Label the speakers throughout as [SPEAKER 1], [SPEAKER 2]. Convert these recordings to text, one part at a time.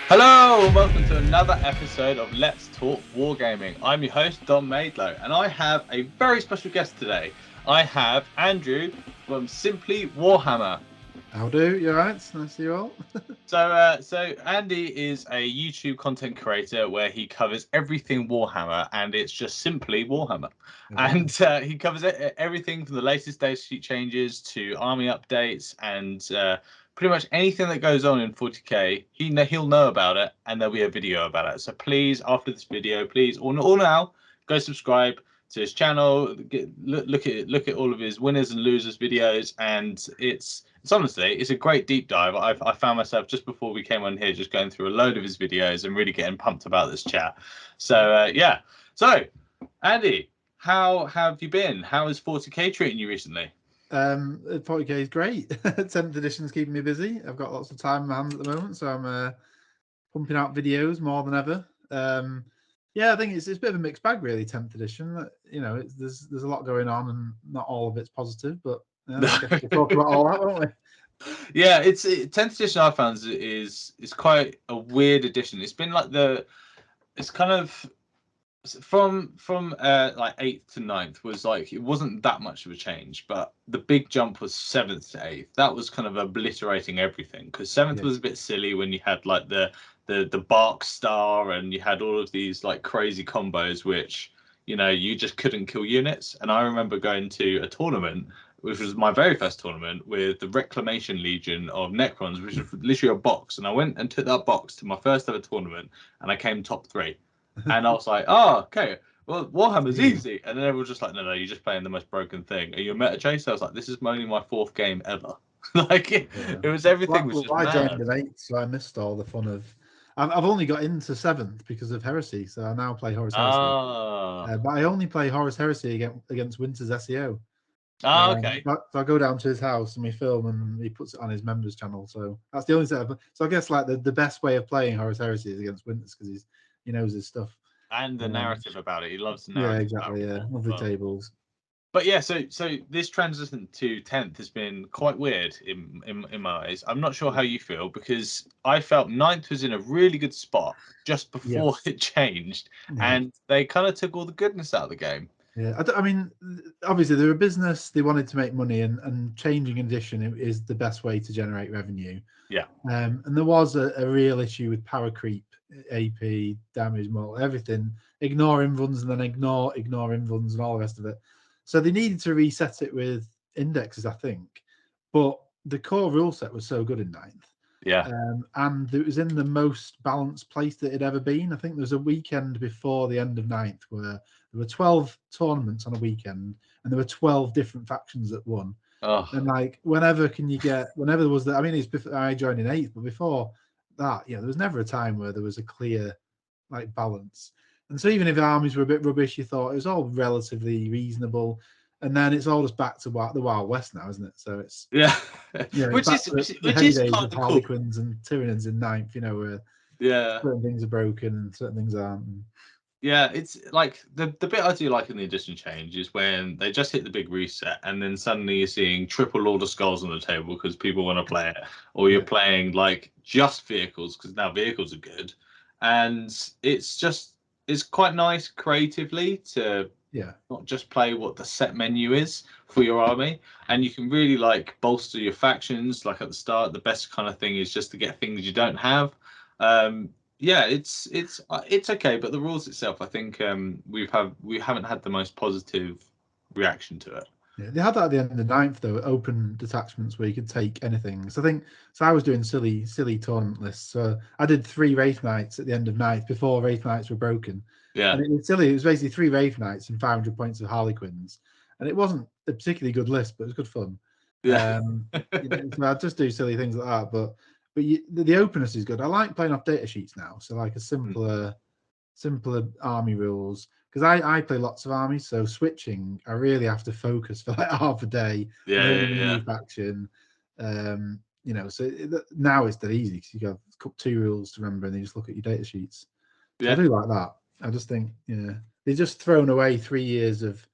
[SPEAKER 1] Hello and welcome to another episode of Let's Talk Wargaming. I'm your host, Don Maidlow, and I have a very special guest today. I have Andrew from Simply Warhammer.
[SPEAKER 2] How do? You alright? Nice to see you all.
[SPEAKER 1] So Andy is a YouTube content creator where he covers everything Warhammer, and it's just simply Warhammer. And he covers everything from the latest data sheet changes to army updates and pretty much anything that goes on in 40k. He'll know about it, and there'll be a video about it. So please, after this video, please, or now, go subscribe to his channel. Look at all of his winners and losers videos, and it's honestly, it's a great deep dive. I found myself just before we came on here just going through a load of his videos and really getting pumped about this chat. So yeah. So Andy, how have you been? How is 40k treating you recently?
[SPEAKER 2] 40k is great. 10th edition's keeping me busy. I've got lots of time in my hands at the moment, so I'm pumping out videos more than ever. Yeah, I think it's a bit of a mixed bag, really. 10th edition, you know, there's a lot going on, and not all of it's positive, but I guess we'll talk about all that, won't we?
[SPEAKER 1] Yeah, 10th edition I found is quite a weird edition. It's been like it's kind of from like 8th to 9th was like, it wasn't that much of a change, but the big jump was 7th to 8th. That was kind of obliterating everything, because 7th was a bit silly when you had like the bark star, and you had all of these like crazy combos which, you know, you just couldn't kill units. And I remember going to a tournament, which was my very first tournament, with the Reclamation Legion of Necrons, which was literally a box, and I went and took that box to my first ever tournament, and I came top 3. And I was like, oh, okay, well, Warhammer's easy. And then everyone was just like, no, you're just playing the most broken thing. Are you a meta chaser? I was like, this is only my 4th game ever. Like, it was everything was just
[SPEAKER 2] I
[SPEAKER 1] mad.
[SPEAKER 2] joined in 8th, so I missed all the fun of. I've only got into 7th because of Heresy, so I now play Horus Heresy. But I only play Horus Heresy against Winter's SEO.
[SPEAKER 1] Okay.
[SPEAKER 2] So I go down to his house and we film, and he puts it on his members channel. So that's the only setup. So I guess like the best way of playing Horus Heresy is against Winters, because he knows his stuff.
[SPEAKER 1] And the narrative about it. He loves the
[SPEAKER 2] Yeah,
[SPEAKER 1] narrative.
[SPEAKER 2] exactly. Yeah, lovely tables.
[SPEAKER 1] But yeah, so this transition to 10th has been quite weird in my eyes. I'm not sure how you feel, because I felt 9th was in a really good spot just before it changed, and they kind of took all the goodness out of the game.
[SPEAKER 2] Yeah, I mean, obviously they're a business. They wanted to make money, and changing edition is the best way to generate revenue.
[SPEAKER 1] Yeah.
[SPEAKER 2] And there was a real issue with power creep, AP, damage, model, everything. Ignore inruns and then ignore inruns and all the rest of it. So they needed to reset it with indexes, I think. But the core rule set was so good in 9th.
[SPEAKER 1] Yeah.
[SPEAKER 2] And it was in the most balanced place that it had ever been. I think there was a weekend before the end of 9th where there were 12 tournaments on a weekend, and there were 12 different factions that won.
[SPEAKER 1] Oh.
[SPEAKER 2] And like, whenever there was that, I mean, it's before I joined in 8th, but before that, there was never a time where there was a clear like balance. And so even if armies were a bit rubbish, you thought it was all relatively reasonable. And then it's all just back to the Wild West now, isn't it? So it's
[SPEAKER 1] which is
[SPEAKER 2] kind of Harlequins and Tyranids in 9th, where certain things are broken and certain things aren't.
[SPEAKER 1] Yeah, it's like the bit I do like in the edition change is when they just hit the big reset, and then suddenly you're seeing triple Lord of Skulls on the table because people want to play it, or you're playing like just vehicles because now vehicles are good, and it's quite nice creatively to not just play what the set menu is for your army, and you can really like bolster your factions. Like at the start, the best kind of thing is just to get things you don't have. Yeah, it's okay, but the rules itself, I think we haven't had the most positive reaction to it.
[SPEAKER 2] Yeah, they had that at the end of 9th though, open detachments where you could take anything. So I was doing silly tournament lists. So I did 3 Wraith Knights at the end of 9th before Wraith Knights were broken.
[SPEAKER 1] Yeah,
[SPEAKER 2] and it was silly. It was basically 3 Wraith Knights and 500 points of Harlequins, and it wasn't a particularly good list, but it was good fun.
[SPEAKER 1] Yeah,
[SPEAKER 2] so I just do silly things like that, but the openness is good. I like playing off data sheets now, so like a simpler army rules, because I play lots of armies, so switching I really have to focus for like half a day.
[SPEAKER 1] Yeah.
[SPEAKER 2] Faction, so now it's that easy because you got 2 rules to remember, and you just look at your data sheets. So I do like that. I just think they've just thrown away 3 years of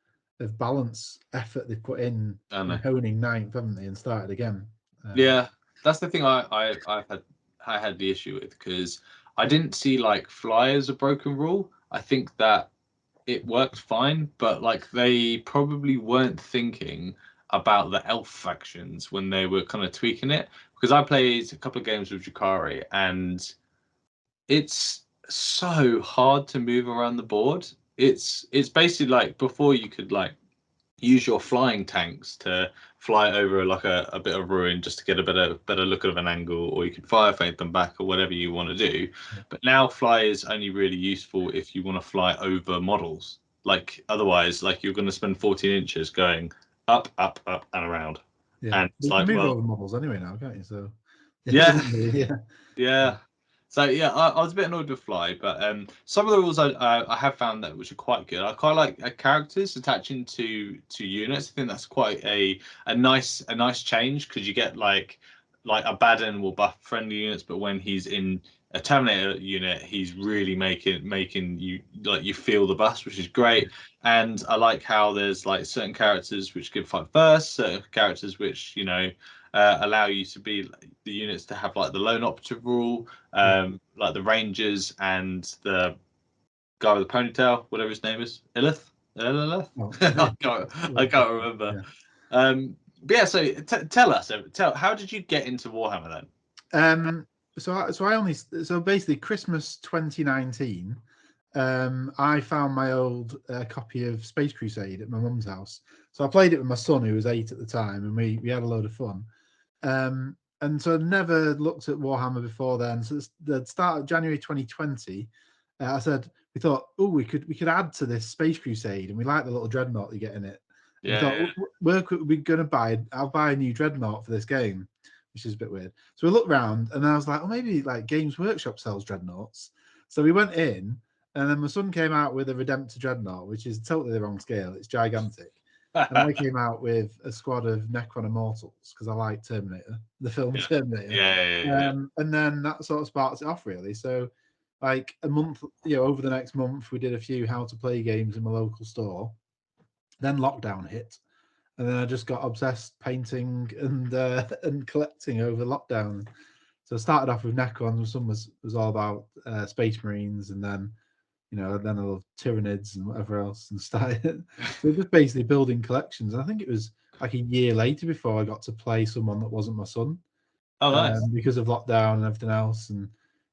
[SPEAKER 2] balance effort they put in honing 9th, haven't they, and started again.
[SPEAKER 1] Yeah, that's the thing I had the issue with, because I didn't see like fly as a broken rule. I think that it worked fine, but like they probably weren't thinking about the elf factions when they were kind of tweaking it. Because I played a couple of games with Jakari, and it's so hard to move around the board. It's basically like before you could like use your flying tanks to fly over like a bit of ruin just to get a better look of an angle, or you could fire feint them back or whatever you want to do. But now fly is only really useful if you want to fly over models. Like otherwise, like you're going to spend 14 inches going up, up, up, and around.
[SPEAKER 2] Yeah,
[SPEAKER 1] And it's
[SPEAKER 2] you can
[SPEAKER 1] like,
[SPEAKER 2] move
[SPEAKER 1] well,
[SPEAKER 2] over models anyway now, can't you? So it
[SPEAKER 1] yeah,
[SPEAKER 2] doesn't really, yeah.
[SPEAKER 1] yeah. So yeah, I was a bit annoyed with Fly, but some of the rules I have found that which are quite good. I quite like characters attaching to units. I think that's quite a nice change, because you get like a Baden will buff friendly units, but when he's in a Terminator unit, he's really making you like you feel the buff, which is great. And I like how there's like certain characters which give fight first, certain characters which allow you to be the units to have like the lone operative rule, like the Rangers and the guy with the ponytail, whatever his name is, Illith.
[SPEAKER 2] Oh,
[SPEAKER 1] I can't remember.
[SPEAKER 2] yeah.
[SPEAKER 1] But yeah, so tell how did you get into Warhammer then?
[SPEAKER 2] So basically Christmas 2019, I found my old copy of Space Crusade at my mum's house. So I played it with my son, who was 8 at the time, and we had a load of fun. And so I'd never looked at Warhammer before then. So the start of January 2020, I said we thought, oh, we could add to this Space Crusade, and we like the little dreadnought you get in it. And we thought, where could we going to buy? I'll buy a new dreadnought for this game, which is a bit weird. So we looked around, and I was like, oh, maybe like Games Workshop sells dreadnoughts. So we went in, and then my son came out with a Redemptor dreadnought, which is totally the wrong scale. It's gigantic. And I came out with a squad of Necron Immortals because I like Terminator, the film Terminator. And then that sort of sparks it off, really. So, like a month, over the next month, we did a few how to play games in my local store. Then lockdown hit, and then I just got obsessed painting and collecting over lockdown. So I started off with Necrons, and some was all about Space Marines, and then then I love Tyranids and whatever else, and started. So just basically building collections. And I think it was like a year later before I got to play someone that wasn't my son.
[SPEAKER 1] Oh, nice.
[SPEAKER 2] Because of lockdown and everything else. And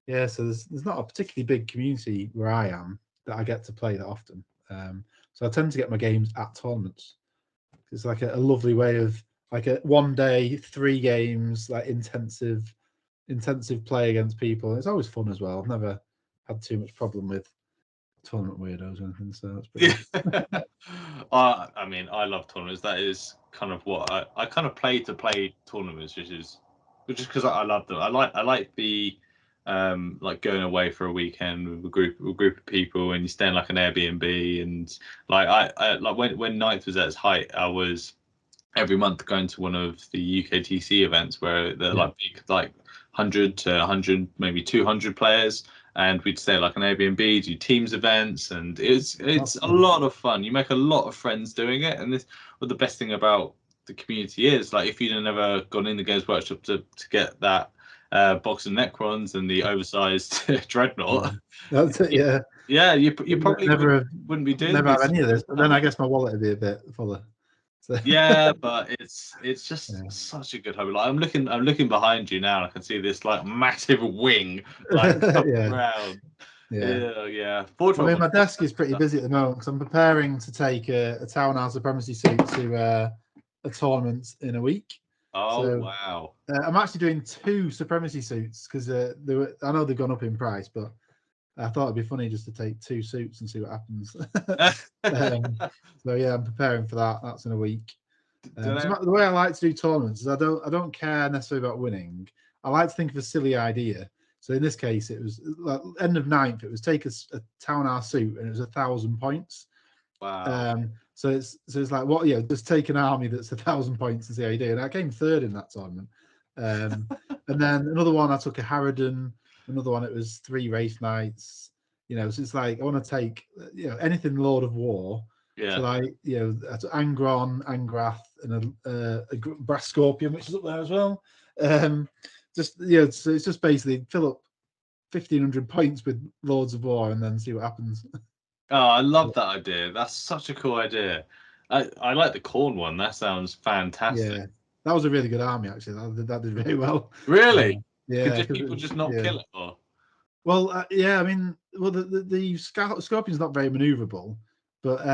[SPEAKER 2] yeah, so there's not a particularly big community where I am that I get to play that often. So I tend to get my games at tournaments. It's like a lovely way of like a 1 day, 3 games, like intensive play against people. It's always fun as well. I've never had too much problem with tournament weirdos or anything, so that's pretty
[SPEAKER 1] I mean, I love tournaments. That is kind of what I kind of play to play tournaments, which is because I love them. I like the like going away for a weekend with a group of people, and you stay in like an Airbnb, and like I like when Ninth was at its height, I was every month going to one of the UKTC events where they're like big, like 100 to 100, maybe 200 players, and we'd stay like an Airbnb, do teams events, and it's a lot of fun. You make a lot of friends doing it, and this what the best thing about the community is. Like if you'd never gone in the Games Workshop to get that box of Necrons and the oversized dreadnought,
[SPEAKER 2] that's it.
[SPEAKER 1] Yeah, you probably wouldn't be doing
[SPEAKER 2] never have any of this. But then I guess my wallet would be a bit fuller. So.
[SPEAKER 1] Yeah, but it's just such a good hobby. Like I'm looking behind you now, and I can see this like massive wing like around. Yeah.
[SPEAKER 2] I mean, my desk is pretty busy at the moment because I'm preparing to take a Townhouse Supremacy suit to a tournament in a week.
[SPEAKER 1] Oh, wow!
[SPEAKER 2] I'm actually doing 2 Supremacy suits because I know they've gone up in price, but I thought it'd be funny just to take 2 suits and see what happens. So yeah, I'm preparing for that. That's in a week. So the way I like to do tournaments is I don't care necessarily about winning. I like to think of a silly idea. So in this case, it was like end of 9th. It was take a Townhouse suit, and it was 1,000 points.
[SPEAKER 1] Wow.
[SPEAKER 2] So it's like what? Just take an army that's 1,000 points and see how you do. And I came 3rd in that tournament. And then another one, I took a Harridan. Another one, it was 3 Wraith Knights. So it's like I want to take anything Lord of War.
[SPEAKER 1] Yeah.
[SPEAKER 2] So like Angron, Angrath, and a Brass Scorpion, which is up there as well. So it's just basically fill up 1,500 points with Lords of War and then see what happens.
[SPEAKER 1] Oh, I love that idea. That's such a cool idea. I like the corn one. That sounds fantastic.
[SPEAKER 2] Yeah, that was a really good army actually. That did very well.
[SPEAKER 1] Really?
[SPEAKER 2] Yeah,
[SPEAKER 1] Could people just not kill it? Or
[SPEAKER 2] well, yeah, I mean, well, the Scorpion's not very maneuverable, but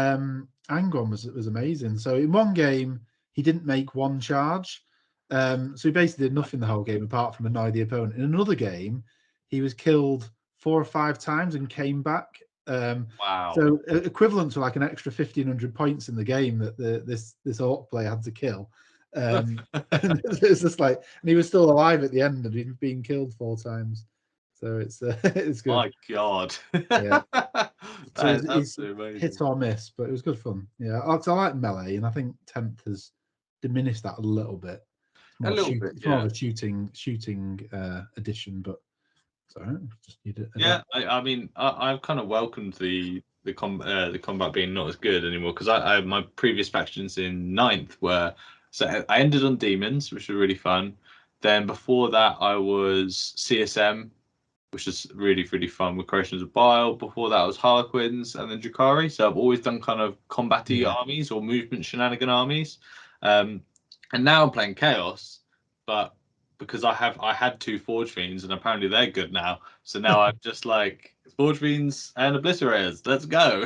[SPEAKER 2] Angron was amazing. So in one game, he didn't make one charge, so he basically did nothing the whole game apart from annoy the opponent. In another game, he was killed 4 or 5 times and came back.
[SPEAKER 1] wow.
[SPEAKER 2] So equivalent to like an extra 1,500 points in the game that this orc player had to kill. It's just like, and he was still alive at the end and he'd been killed 4 times. So it's it's good.
[SPEAKER 1] My God.
[SPEAKER 2] Yeah. So
[SPEAKER 1] That is
[SPEAKER 2] it's
[SPEAKER 1] absolutely amazing.
[SPEAKER 2] hit or miss, but it was good fun. Yeah, I like melee, and I think 10th has diminished that a little bit.
[SPEAKER 1] A little bit,
[SPEAKER 2] it's more of a shooting edition, but sorry, just need it.
[SPEAKER 1] Yeah, I mean, I've kind of welcomed the combat being not as good anymore because I my previous factions in 9th were, so I ended on demons, which was really fun. Then before that, I was CSM, which is really fun with Creations of Bile. Before that, I was Harlequins and then Drakari. So I've always done kind of combat-y armies or movement shenanigan armies. And now I'm playing Chaos, but because I had 2 Forge Fiends and apparently they're good now. So now I'm just like Forge Fiends and Obliterators. Let's go.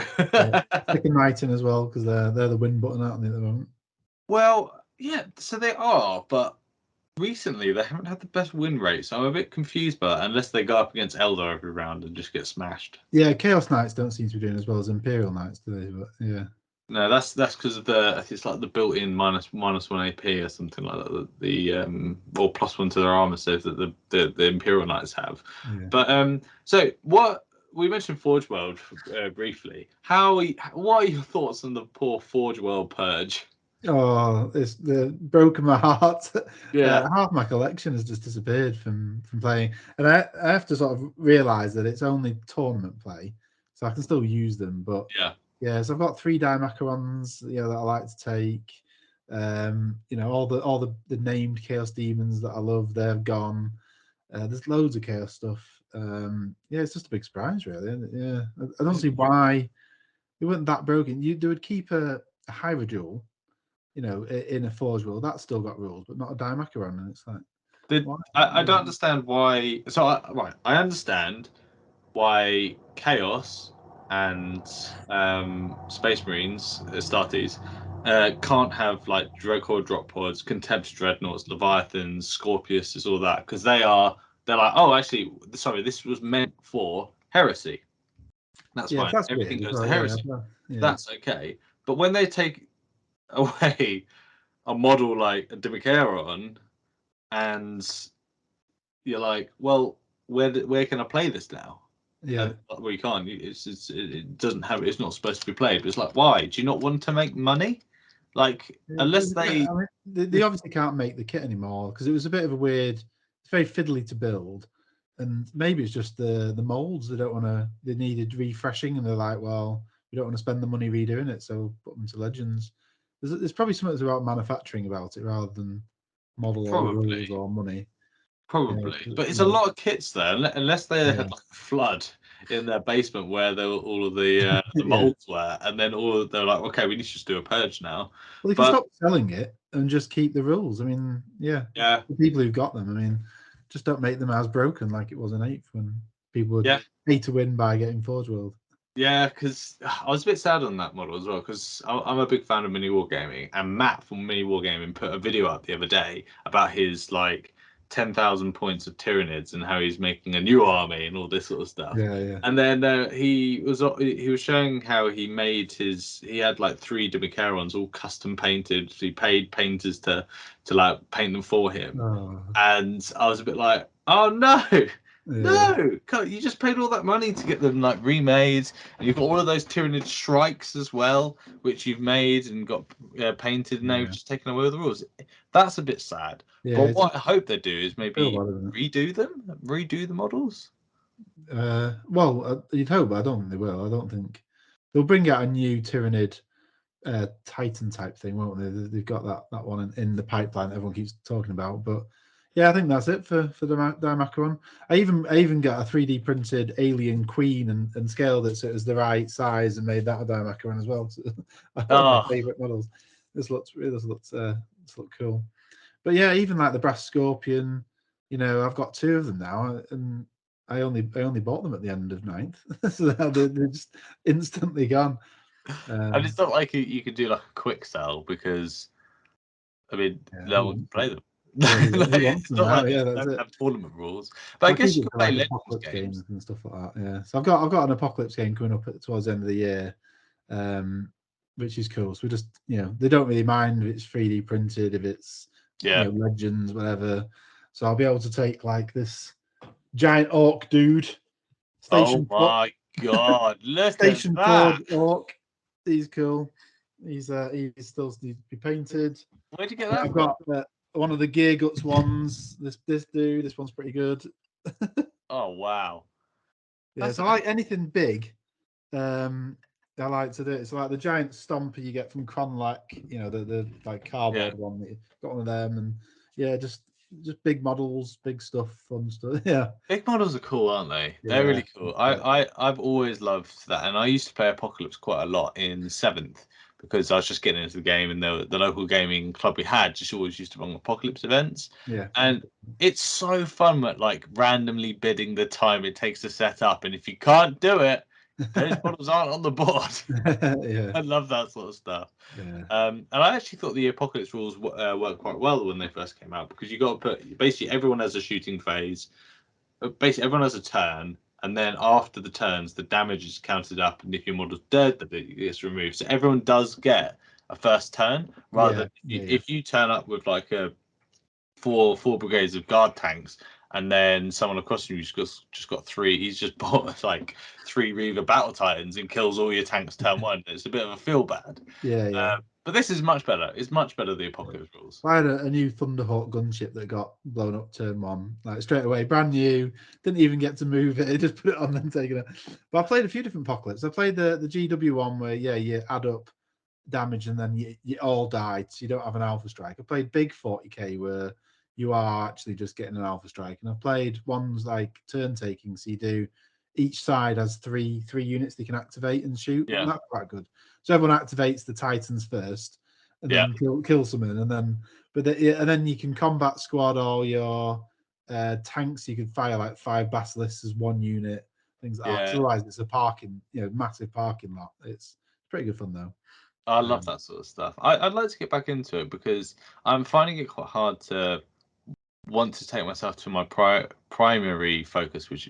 [SPEAKER 2] Sticking Knighting as well because they're the win button, aren't they, at the moment?
[SPEAKER 1] Well, yeah, so they are, but recently they haven't had the best win rate, so I'm a bit confused by that, unless they go up against Eldar every round and just get smashed.
[SPEAKER 2] Yeah, Chaos Knights don't seem to be doing as well as Imperial Knights, do they? But yeah.
[SPEAKER 1] No, that's because of it's like the built-in -1 AP or something like that. The or +1 to their armor saves that the Imperial Knights have.
[SPEAKER 2] Yeah.
[SPEAKER 1] But so what we mentioned Forge World briefly. What are your thoughts on the poor Forge World purge?
[SPEAKER 2] Oh, it's broken my heart.
[SPEAKER 1] Yeah.
[SPEAKER 2] Half my collection has just disappeared from playing, and I have to sort of realise that it's only tournament play, so I can still use them. But yeah, so I've got 3 Dimacarons, that I like to take. All the named Chaos Demons that I love, they're gone. There's loads of Chaos stuff. Yeah, it's just a big surprise, really. Yeah, I don't see why it wasn't that broken. They would keep a Hydra in a Forge World, that's still got rules, but not a Dimacaron. And it's like,
[SPEAKER 1] I don't understand why. So I understand why Chaos and Space Marines, Astartes, can't have like Dreadcore drop pods, Contempt Dreadnoughts, Leviathans, Scorpius, all that, because they're like, oh, actually, sorry, this was meant for heresy. That's fine.
[SPEAKER 2] That's
[SPEAKER 1] Everything
[SPEAKER 2] weird,
[SPEAKER 1] goes to heresy.
[SPEAKER 2] Yeah.
[SPEAKER 1] That's okay. But when they take away a model like a Demicheron, and you're like, well, where can I play this now?
[SPEAKER 2] Yeah.
[SPEAKER 1] Well, you can't. It doesn't have. It's not supposed to be played. But it's like, why? Do you not want to make money? Like, unless they.
[SPEAKER 2] I mean, they obviously can't make the kit anymore because it was a bit of a weird. It's very fiddly to build, and maybe it's just the molds. They don't want to. They needed refreshing, and they're like, well, we don't want to spend the money redoing it, so put them to Legends. There's probably something about manufacturing about it rather than model or rules or money.
[SPEAKER 1] Probably, but it's a lot of kits there. Unless they had like a flood in their basement where all of the molds were, and then they're like, okay, we need to just do a purge now.
[SPEAKER 2] Well, they can stop selling it and just keep the rules. I mean, yeah. The people who've got them, I mean, just don't make them as broken like it was in 8th when people would pay to win by getting Forge World.
[SPEAKER 1] Yeah, because I was a bit sad on that model as well, because I'm a big fan of Mini Wargaming, and Matt from Mini Wargaming put a video up the other day about his like 10,000 points of Tyranids and how he's making a new army and all this sort of stuff.
[SPEAKER 2] Yeah.
[SPEAKER 1] And then he was showing how he had like 3 Demicherons all custom painted. He paid painters to like paint them for him. And I was a bit like, oh no. No, you just paid all that money to get them like remade, and you've got all of those Tyranid strikes as well, which you've made and got painted, and now you've just taken away all the rules. That's a bit sad. But what I hope they do is maybe redo the models.
[SPEAKER 2] Well, you'd hope, but I don't think they will. I don't think they'll bring out a new Tyranid Titan type thing, won't they? They've got that one in the pipeline that everyone keeps talking about, but Yeah, I think that's it for the Dimacaron. I even got a 3D printed alien queen and scaled it so it was the right size and made that a Dimacaron as well. So, one of my favorite models. This looks cool. But yeah, even like the brass scorpion, you know, I've got 2 of them now, and I only bought them at the end of 9th, so they're just instantly gone.
[SPEAKER 1] And it's not like you could do like a quick sell because, I mean, no one can play them.
[SPEAKER 2] Yeah, who
[SPEAKER 1] Like,
[SPEAKER 2] wants
[SPEAKER 1] it's
[SPEAKER 2] them
[SPEAKER 1] not
[SPEAKER 2] now?
[SPEAKER 1] like
[SPEAKER 2] Yeah,
[SPEAKER 1] they
[SPEAKER 2] that's
[SPEAKER 1] don't
[SPEAKER 2] it.
[SPEAKER 1] have tournament rules. But I guess you
[SPEAKER 2] keep it
[SPEAKER 1] could
[SPEAKER 2] for
[SPEAKER 1] play
[SPEAKER 2] like
[SPEAKER 1] Legends
[SPEAKER 2] apocalypse
[SPEAKER 1] games.
[SPEAKER 2] and stuff like that. Yeah, so I've got an apocalypse game coming up towards the end of the year, which is cool. So we just, you know, they don't really mind if it's 3D printed, if it's you know, Legends, whatever. So I'll be able to take like this giant orc dude.
[SPEAKER 1] Oh my god! Look
[SPEAKER 2] Station
[SPEAKER 1] at
[SPEAKER 2] 4
[SPEAKER 1] that.
[SPEAKER 2] orc. He's cool. He still needs to be painted.
[SPEAKER 1] Where'd you get that
[SPEAKER 2] I've
[SPEAKER 1] from?
[SPEAKER 2] got one of the Gear Guts ones. This dude. This one's pretty good.
[SPEAKER 1] Oh wow!
[SPEAKER 2] Yeah, so I like anything big. I like to do it. It's like the giant stomper you get from Cronlac, you know, the like cardboard one. That you got one of them, and yeah, just big models, big stuff, fun stuff. Yeah,
[SPEAKER 1] big models are cool, aren't they? They're really cool. I've always loved that, and I used to play Apocalypse quite a lot in 7th because I was just getting into the game, and the local gaming club we had just always used to run Apocalypse events.
[SPEAKER 2] Yeah,
[SPEAKER 1] and it's so fun at like randomly bidding the time it takes to set up, and if you can't do it, those models aren't on the board.
[SPEAKER 2] Yeah,
[SPEAKER 1] I love that sort of stuff.
[SPEAKER 2] yeah.
[SPEAKER 1] And I actually thought the Apocalypse rules worked quite well when they first came out because you got to put basically everyone has a shooting phase, basically everyone has a turn, and then after the turns, the damage is counted up, and if your model's dead, the bit gets removed. So everyone does get a first turn, rather than if you turn up with like a four brigades of guard tanks, and then someone across from you just got 3. He's just bought like 3 Reaver Battle Titans and kills all your tanks turn 1. It's a bit of a feel bad.
[SPEAKER 2] Yeah.
[SPEAKER 1] But this is much better. It's much better, the Apocalypse rules.
[SPEAKER 2] I had a new Thunderhawk gunship that got blown up turn 1, like straight away, brand new. Didn't even get to move it. Just put it on and taken it. But I played a few different Apocalypse. I played the GW one where you add up damage and then you all died, so you don't have an alpha strike. I played big 40k where you are actually just getting an alpha strike, and I played ones like turn taking, so you do each side has three units they can activate and shoot.
[SPEAKER 1] Yeah,
[SPEAKER 2] and that's quite good. So everyone activates the Titans first, and then kill someone, and then and then you can combat squad all your tanks. You can fire like 5 basilisks as 1 unit, things like that. Otherwise, it's a parking, massive parking lot. It's pretty good fun though.
[SPEAKER 1] I love that sort of stuff. I'd like to get back into it because I'm finding it quite hard to want to take myself to my primary focus, which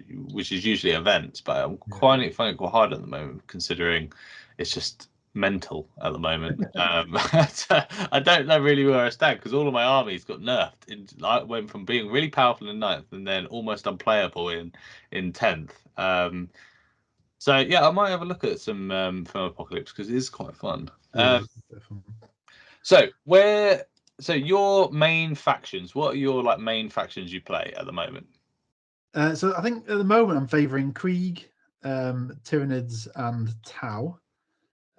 [SPEAKER 1] is usually events. But I'm finding it quite hard at the moment, considering it's just mental at the moment. I don't know really where I stand because all of my armies got nerfed. I went from being really powerful in 9th and then almost unplayable in 10th. So yeah, I might have a look at some film Apocalypse because it is quite fun. So your main factions, what are your like main factions you play at the moment?
[SPEAKER 2] So I think at the moment I'm favouring Krieg, Tyranids, and Tau.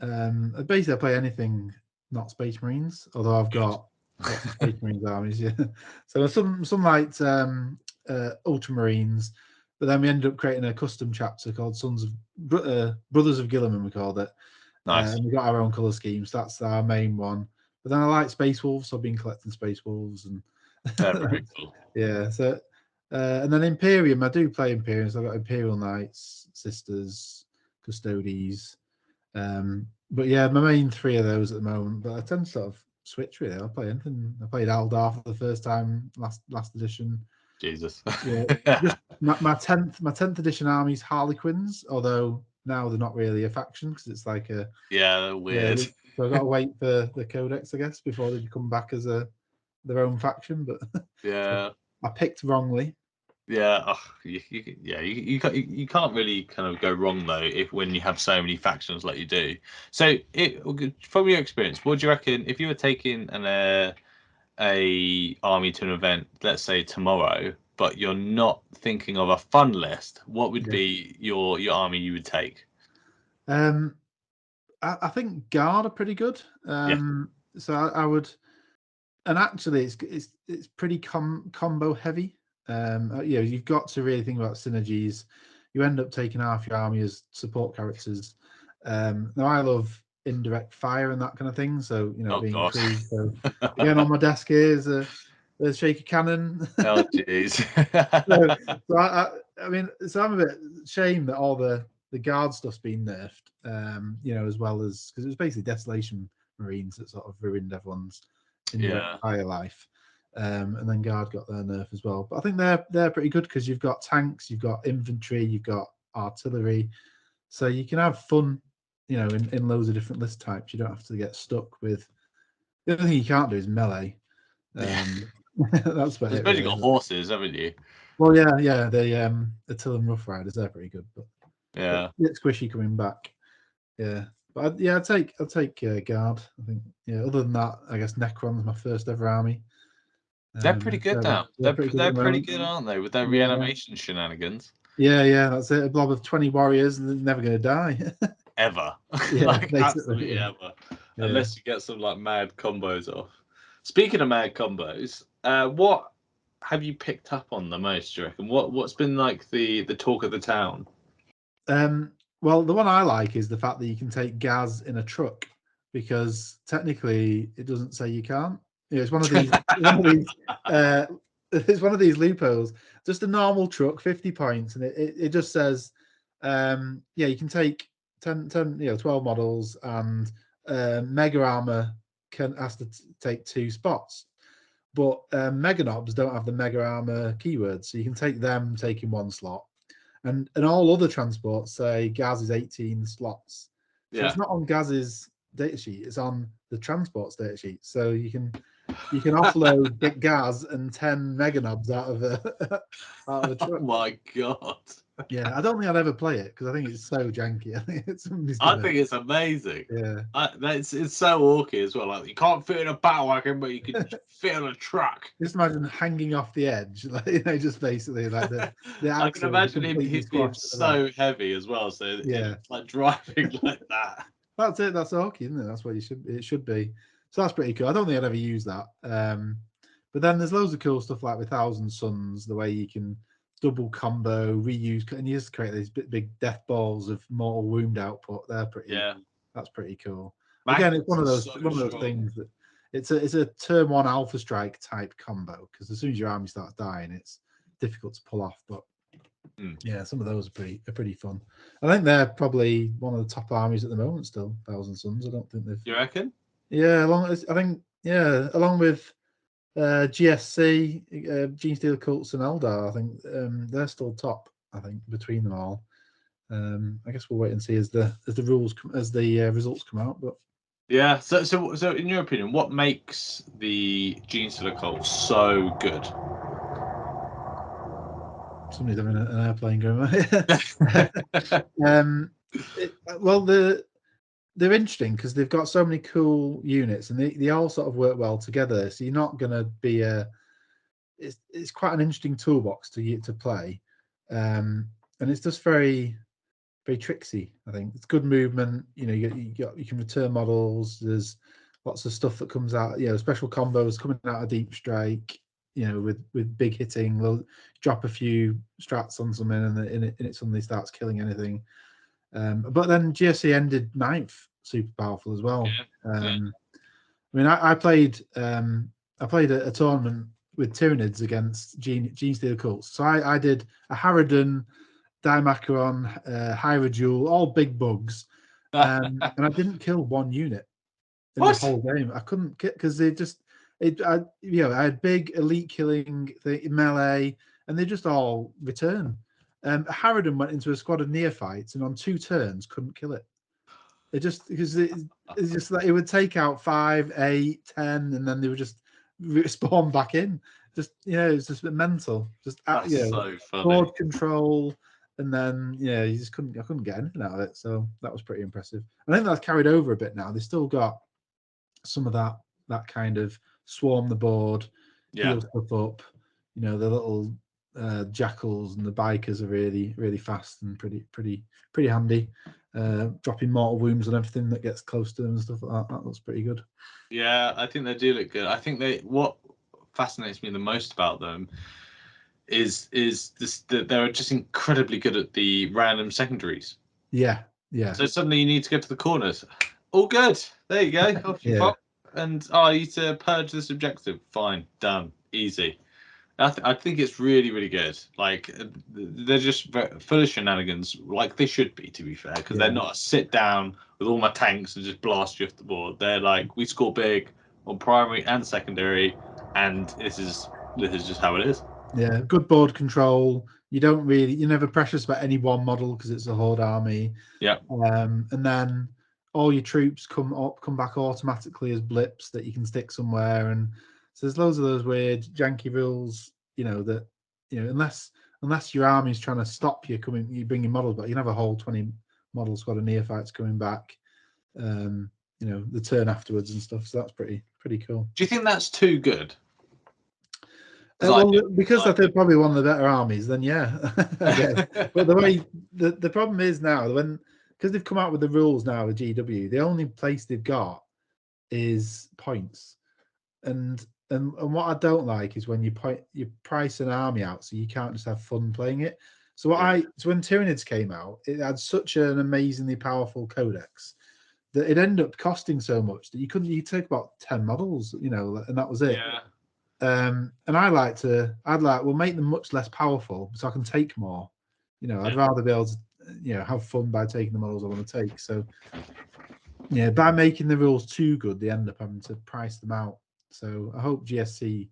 [SPEAKER 2] Basically, I play anything not Space Marines, although I've got lots of Space Marines armies. Yeah, so some like Ultramarines, but then we ended up creating a custom chapter called Sons of Brothers of Gilliman. We called it.
[SPEAKER 1] Nice.
[SPEAKER 2] And we got our own colour schemes. That's our main one. But then I like Space Wolves, so I've been collecting Space Wolves, and
[SPEAKER 1] very cool.
[SPEAKER 2] Yeah. So and then Imperium, I do play Imperium. So I've got Imperial Knights, Sisters, Custodes. But yeah, my main 3 of those at the moment. But I tend to sort of switch really. I'll play anything. I played Aldar for the first time last edition.
[SPEAKER 1] Jesus.
[SPEAKER 2] Yeah. Just my 10th edition army's Harlequins, although now they're not really a faction because it's like a
[SPEAKER 1] they're weird.
[SPEAKER 2] So I've got to wait for the codex, I guess, before they come back as their own faction. But
[SPEAKER 1] Yeah.
[SPEAKER 2] I picked wrongly.
[SPEAKER 1] Yeah, you can't really kind of go wrong though when you have so many factions like you do. So, from your experience, what do you reckon if you were taking a army to an event, let's say tomorrow, but you're not thinking of a fun list, what would be your army you would take?
[SPEAKER 2] I think Guard are pretty good. So I would. actually, it's pretty combo heavy. You've got to really think about synergies. You end up taking half your army as support characters. Now I love indirect fire and that kind of thing. So being free. So again, on my desk here is a shaky cannon.
[SPEAKER 1] Oh jeez.
[SPEAKER 2] So I'm a bit ashamed that all the guard stuff's been nerfed. As well as because it was basically Desolation Marines that sort of ruined everyone's indirect fire life. And then guard got their nerf as well. But I think they're pretty good because you've got tanks, you've got infantry, you've got artillery, so you can have fun, in loads of different list types. You don't have to get stuck with. The only thing you can't do is melee. That's about it.
[SPEAKER 1] Especially got horses, haven't you?
[SPEAKER 2] Well, yeah. The Attila and Rough Riders, they're pretty good, but it's squishy coming back. Yeah, but I'll take guard. I think Other than that, I guess Necron's my first ever army.
[SPEAKER 1] They're pretty good now. They're pretty good, aren't they? With their reanimation shenanigans.
[SPEAKER 2] Yeah, that's it. A blob of 20 warriors and they're never going to die.
[SPEAKER 1] Ever. Absolutely ever. Unless you get some mad combos off. Speaking of mad combos, what have you picked up on the most, do you reckon? What's been the talk of the town?
[SPEAKER 2] Well, the one I like is the fact that you can take gas in a truck, because technically it doesn't say you can't. It's one of these. It's one of these loopholes. Just a normal truck, 50 points, and it just says, you can take 10 12 models, and Mega Armor has to take 2 spots. But Mega Nobs don't have the Mega Armor keyword, so you can take them taking 1 slot. And all other transports say Gaz is 18 slots. So it's not on Gaz's datasheet, it's on the transport's datasheet. So you can offload Big Gaz and 10 Mega Nobs out of a truck.
[SPEAKER 1] Oh my god.
[SPEAKER 2] Yeah, I don't think I'd ever play it because I think it's so janky. I think it's
[SPEAKER 1] amazing.
[SPEAKER 2] Yeah,
[SPEAKER 1] it's so awkward as well. You can't fit in a battle wagon, but you can fit on a truck.
[SPEAKER 2] Just imagine hanging off the edge, just basically the
[SPEAKER 1] I can imagine him being so heavy as well. So it's driving like that.
[SPEAKER 2] That's it. That's hockey, isn't it? That's what it should be. So that's pretty cool. I don't think I'd ever use that. But then there's loads of cool stuff like with Thousand Suns, the way you can double combo, reuse, and you just create these big death balls of mortal wound output. They're pretty. Yeah, that's pretty cool. Again, it's one of those things that it's a turn 1 Alpha Strike type combo, because as soon as your army starts dying, it's difficult to pull off. But yeah, some of those are pretty fun. I think they're probably one of the top armies at the moment still. Thousand Suns. I don't think they've.
[SPEAKER 1] You reckon?
[SPEAKER 2] Yeah, along with GSC, Genestealer Cults, and Eldar, I think they're still top. I think between them all. I guess we'll wait and see as the results come out. But
[SPEAKER 1] yeah, so in your opinion, what makes the Genestealer Cults so good?
[SPEAKER 2] Somebody's having an airplane going. Well, they're interesting because they've got so many cool units, and they all sort of work well together. So you're not going to be it's quite an interesting toolbox to play, and it's just very, very tricksy. I think it's good movement. You can return models. There's lots of stuff that comes out. Special combos coming out of Deep Strike. With big hitting, they'll drop a few strats on something, and it suddenly starts killing anything. But then GSC ended 9th, super powerful as well. I played a tournament with Tyranids against Genestealer Cults. So I did a Harridan, Dimacaron, Hyrule, all big bugs, and I didn't kill 1 unit in the whole game. I couldn't get because they just. I had big elite killing melee, and they just all return. Harridan went into a squad of neophytes, and on 2 turns couldn't kill it. It just because it's just like it would take out 5, 8, 10, and then they would just spawn back in. Just it's just mental. Just
[SPEAKER 1] so funny.
[SPEAKER 2] Board control, and then you just I couldn't get anything out of it. So that was pretty impressive. I think that's carried over a bit now. They still got some of that kind of swarm the board, heal stuff up. The little jackals and the bikers are really, really fast and pretty handy. dropping mortal wounds on everything that gets close to them and stuff like that. That looks pretty good.
[SPEAKER 1] Yeah, I think they do look good. I think what fascinates me the most about them is this that they're just incredibly good at the random secondaries.
[SPEAKER 2] Yeah.
[SPEAKER 1] So suddenly you need to go to the corners. All good. There you go. Off you pop. And you need to purge this objective. Fine, done, easy. I think it's really, really good. Like they're just full of shenanigans, like they should be, to be fair, because they're not a sit down with all my tanks and just blast you off the board. They're like, we score big on primary and secondary, and this is just how it is.
[SPEAKER 2] Yeah, good board control. You're never precious about any one model because it's a horde army.
[SPEAKER 1] Yeah.
[SPEAKER 2] And then all your troops come back automatically as blips that you can stick somewhere. And so there's loads of those weird janky rules, that unless your army's trying to stop you bringing models back, you can have a whole 20 model squad of neophytes coming back. The turn afterwards and stuff. So that's pretty cool.
[SPEAKER 1] Do you think that's too good?
[SPEAKER 2] Because they're probably one of the better armies, then yeah. But the problem is now because they've come out with the rules now with GW, the only place they've got is points, and what I don't like is when you price an army out so you can't just have fun playing it. So when Tyranids came out, it had such an amazingly powerful codex that it ended up costing so much that you take about 10 models, and that was it.
[SPEAKER 1] Yeah.
[SPEAKER 2] And we'll make them much less powerful so I can take more. I'd rather be able to, have fun by taking the models I want to take. So, by making the rules too good, they end up having to price them out. So I hope GSC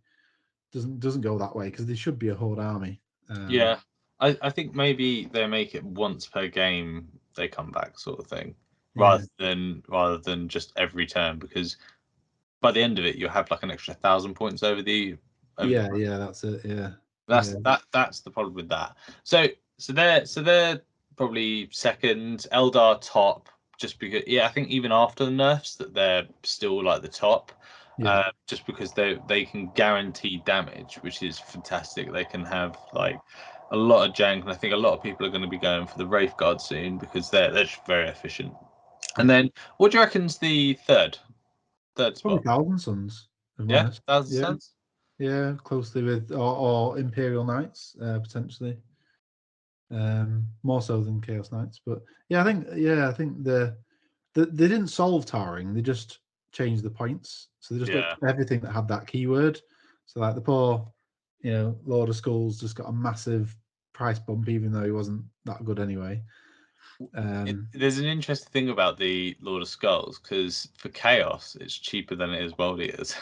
[SPEAKER 2] doesn't go that way because they should be a horde army.
[SPEAKER 1] I think maybe they make it once per game they come back, sort of thing, rather than just every turn, because by the end of it, you'll have like an extra 1,000 points over the.
[SPEAKER 2] That's it. Yeah,
[SPEAKER 1] that's the problem with that. So they're probably second. Eldar top, just because. Yeah, I think even after the nerfs, that they're still like the top. Just because they can guarantee damage, which is fantastic. They can have like a lot of jank, and I think a lot of people are going to be going for the Wraith Guard soon because they're just very efficient. And then, what do you reckon's the third spot?
[SPEAKER 2] Probably Thousand Suns.
[SPEAKER 1] Yeah, Thousand Suns.
[SPEAKER 2] Yeah, closely with or Imperial Knights potentially. More so than Chaos Knights, but I think they didn't solve tarring. They just changed the points, so they just got everything that had that keyword. So like the poor, Lord of Skulls just got a massive price bump, even though he wasn't that good anyway.
[SPEAKER 1] There's an interesting thing about the Lord of Skulls, because for Chaos it's cheaper than it is World Eaters.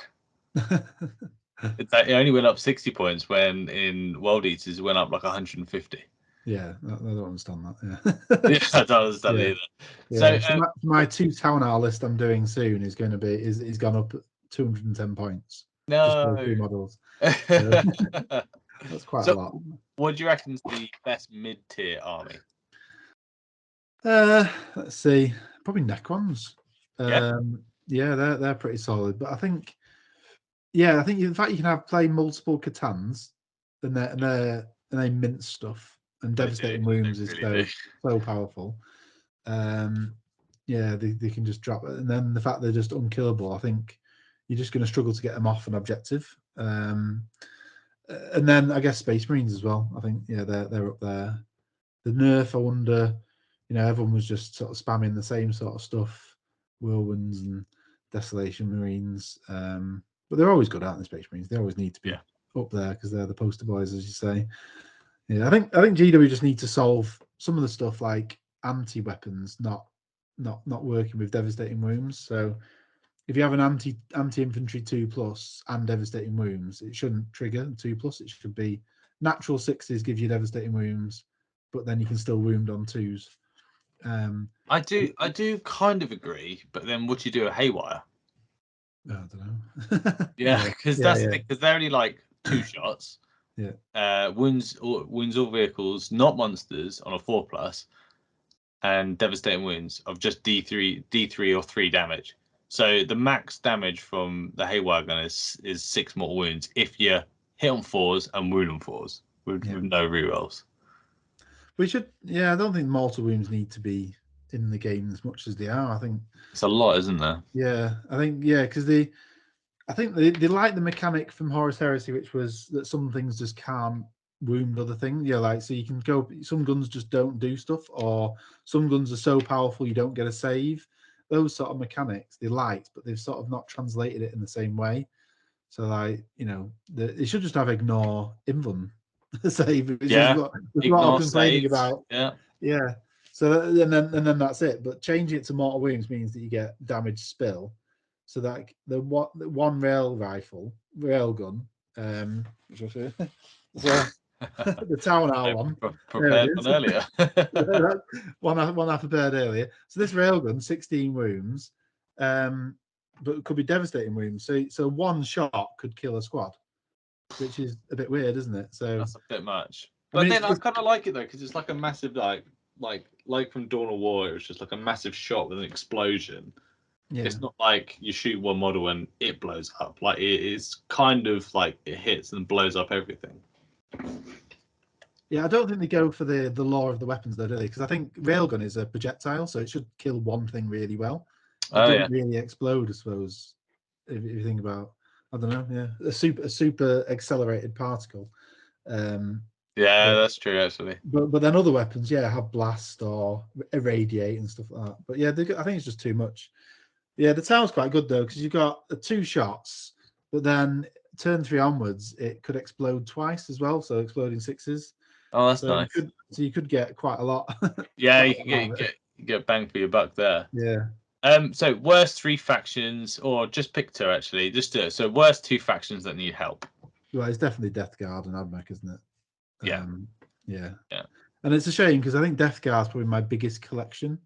[SPEAKER 1] It's like it only went up 60 points when in World Eaters it went up like 150.
[SPEAKER 2] Yeah, I don't understand that.
[SPEAKER 1] Yeah, I don't understand either.
[SPEAKER 2] Yeah. So my 2 town hour list I'm doing soon is going to be is gone up 210 points.
[SPEAKER 1] No,
[SPEAKER 2] just 2 models. So, that's quite a lot.
[SPEAKER 1] What do you reckon's the best mid-tier army?
[SPEAKER 2] Let's see. Probably Necrons. They're pretty solid. But I think in fact you can play multiple Catans and they mince stuff, and Devastating Wounds is so powerful. They can just drop it, and then the fact they're just unkillable, I think you're just going to struggle to get them off an objective. And then I guess Space Marines as well. I think they're up there. The nerf, I wonder. Everyone was just sort of spamming the same sort of stuff, Whirlwinds and Desolation Marines. But they're always good, aren't they, Space Marines? They always need to be up there because they're the poster boys, as you say. Yeah, I think GW just need to solve some of the stuff like anti-weapons not working with Devastating Wounds. So if you have an anti-infantry 2+ and Devastating Wounds, it shouldn't trigger 2+. It should be natural 6s give you Devastating Wounds, but then you can still wound on 2s.
[SPEAKER 1] I do kind of agree, but then would you do a haywire?
[SPEAKER 2] I don't know.
[SPEAKER 1] Yeah, because that's the thing, because they're only like 2 shots.
[SPEAKER 2] Yeah.
[SPEAKER 1] Wounds all vehicles, not monsters, on a 4+, and Devastating Wounds of just D3 or 3 damage. So the max damage from the haywire gun is 6 mortal wounds if you hit on 4s and wound on 4s with no rerolls.
[SPEAKER 2] We should, I don't think mortal wounds need to be in the game as much as they are. I think
[SPEAKER 1] It's a lot, isn't there?
[SPEAKER 2] Yeah, I think because I think they like the mechanic from Horus Heresy, which was that some things just can't wound other things. Yeah, like so you can go. Some guns just don't do stuff, or some guns are so powerful you don't get a save. Those sort of mechanics they liked, but they've sort of not translated it in the same way. So like they should just have ignore invuln save, which is
[SPEAKER 1] Yeah,
[SPEAKER 2] what
[SPEAKER 1] ignore
[SPEAKER 2] I've been complaining
[SPEAKER 1] saves.
[SPEAKER 2] about.
[SPEAKER 1] Yeah.
[SPEAKER 2] Yeah. So and then that's it. But changing it to mortal wounds means that you get damage spill. So that the one railgun, which was so the town owl one.
[SPEAKER 1] Prepared one earlier.
[SPEAKER 2] one I prepared earlier. So this railgun, 16 wounds, but it could be devastating wounds. So one shot could kill a squad, which is a bit weird, isn't it? So
[SPEAKER 1] that's a bit much.
[SPEAKER 2] I
[SPEAKER 1] But
[SPEAKER 2] mean,
[SPEAKER 1] then I kind of like it though, because it's like a massive like from Dawn of War. It was just like a massive shot with an explosion.
[SPEAKER 2] yeah.
[SPEAKER 1] It's not like you shoot one model and it blows up. Like it's kind of like it hits and blows up everything.
[SPEAKER 2] Yeah, I don't think they go for the lore of the weapons though, do they? Because I think railgun is a projectile, so it should kill one thing really well. It doesn't really explode, I suppose. If you think about, I don't know, yeah, a super accelerated particle.
[SPEAKER 1] Yeah, that's true actually.
[SPEAKER 2] But then other weapons, yeah, have blast or irradiate and stuff like that. But yeah, I think it's just too much. Yeah, the tower's quite good though because you've got 2 shots, but then turn 3 onwards, it could explode twice as well. So exploding 6s.
[SPEAKER 1] Oh, that's
[SPEAKER 2] So
[SPEAKER 1] nice.
[SPEAKER 2] you could get quite a lot.
[SPEAKER 1] Yeah, you can get bang for your buck there.
[SPEAKER 2] Yeah.
[SPEAKER 1] So worst 3 factions, or just pick 2 actually. Just do it. So worst 2 factions that need help.
[SPEAKER 2] Well, it's definitely Death Guard and Admech, isn't it?
[SPEAKER 1] Yeah.
[SPEAKER 2] Yeah.
[SPEAKER 1] And
[SPEAKER 2] it's a shame because I think Death Guard's probably my biggest collection.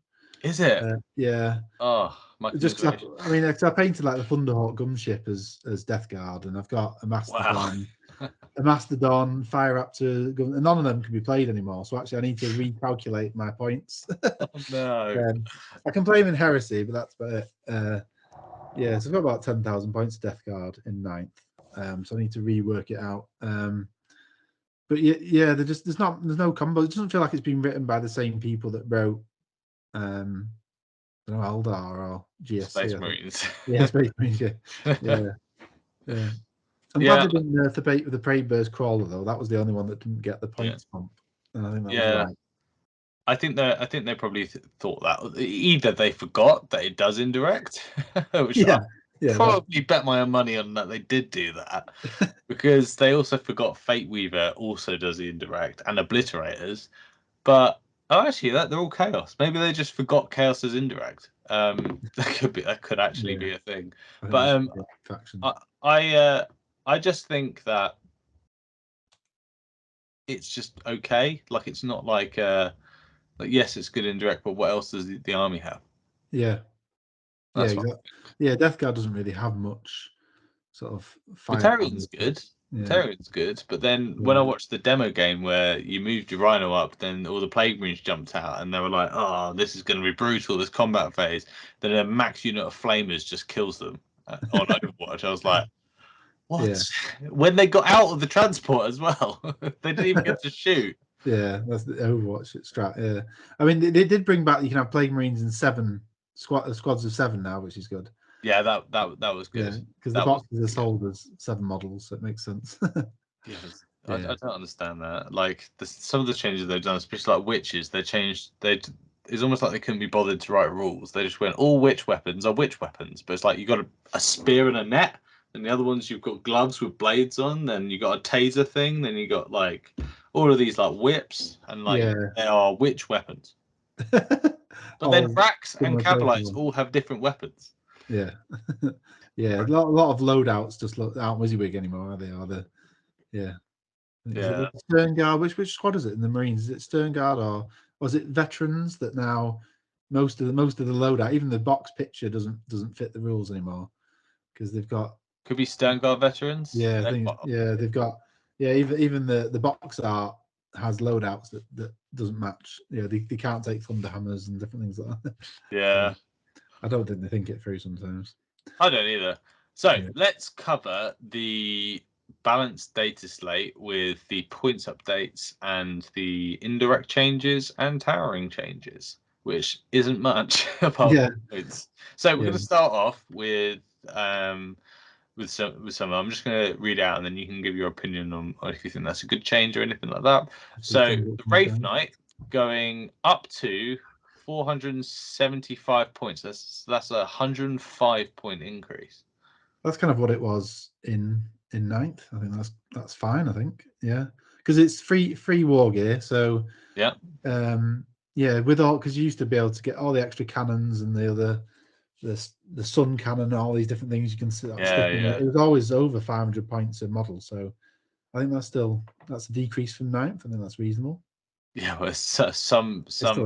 [SPEAKER 1] Is it?
[SPEAKER 2] Yeah.
[SPEAKER 1] Oh, my
[SPEAKER 2] just I painted like the Thunderhawk gunship as Death Guard, and I've got a Mastodon, Fire Raptor, and none of them can be played anymore. So actually, I need to recalculate my points.
[SPEAKER 1] Oh, no.
[SPEAKER 2] I can play them in Heresy, but that's about it. Yeah, so I've got about 10,000 points of Death Guard in 9th. So I need to rework it out. But yeah, there's no combo. It doesn't feel like it's been written by the same people that wrote Eldar or GSC.
[SPEAKER 1] Space Marines.
[SPEAKER 2] Yeah, Space Marines. Yeah. I'm glad they didn't nerf the bait with the Prey Burst Crawler though. That was the only one that didn't get the points bump, and I think that was right.
[SPEAKER 1] I think they probably thought that either they forgot that it does indirect, which I probably bet my own money on that they did do that, because they also forgot Fate Weaver also does the indirect and Obliterators, but actually they're all Chaos. Maybe they just forgot Chaos as indirect. That could actually be a thing. But I just think that it's just okay. Like it's not like yes, it's good indirect, but what else does the army have?
[SPEAKER 2] Yeah.
[SPEAKER 1] That's
[SPEAKER 2] exactly. Yeah, Death Guard doesn't really have much sort of fire.
[SPEAKER 1] Batarian's good. Batarian's good, but then when I watched the demo game where you moved your Rhino up, then all the Plague Marines jumped out, and they were like, "Oh, this is going to be brutal, this combat phase." Then a max unit of Flamers just kills them on Overwatch. I was like, "What?" Yeah. When they got out of the transport as well, they didn't even get to shoot.
[SPEAKER 2] Yeah, that's the Overwatch strat. Yeah, I mean they did bring back. You can have Plague Marines in 7 squads of 7 now, which is good.
[SPEAKER 1] Yeah, that was good.
[SPEAKER 2] Because the boxes are sold as 7 models, so it makes sense.
[SPEAKER 1] Yes, I don't understand that. Like some of the changes they've done, especially like witches, it's almost like they couldn't be bothered to write rules. They just went all witch weapons are witch weapons, but it's like you got a spear and a net, and the other ones you've got gloves with blades on, then you got a taser thing, then you got like all of these like whips, and like they are witch weapons. But then Rax and Cabalites all have different weapons.
[SPEAKER 2] Yeah. Yeah, a lot of loadouts just aren't WYSIWYG anymore, are they? Is it the Stern Guard? Which squad is it in the Marines? Is it Stern Guard or was it veterans that now most of the loadout, even the box picture doesn't fit the rules anymore because they've got
[SPEAKER 1] could be Stern Guard veterans.
[SPEAKER 2] Yeah, they've got even the box art has loadouts that doesn't match. Yeah, they can't take thunder hammers and different things like that.
[SPEAKER 1] Yeah.
[SPEAKER 2] I don't think they think it through sometimes.
[SPEAKER 1] I don't either. So let's cover the balanced data slate with the points updates and the indirect changes and towering changes. which isn't much apart
[SPEAKER 2] Yeah.
[SPEAKER 1] from points. So we're
[SPEAKER 2] Yeah.
[SPEAKER 1] going to start off with some. I'm just going to read out, and then you can give your opinion on if you think that's a good change or anything like that. So the Wraith Knight going up to 475 points. That's a 105 point increase.
[SPEAKER 2] That's kind of what it was in ninth. I think that's fine. I think, yeah, because it's free war gear. So
[SPEAKER 1] yeah,
[SPEAKER 2] yeah, with all, because you used to be able to get all the extra cannons and the other the sun cannon and all these different things you can stick in there. It was always over 500 points a model. So I think that's a decrease from ninth. I think that's reasonable.
[SPEAKER 1] Yeah, well, some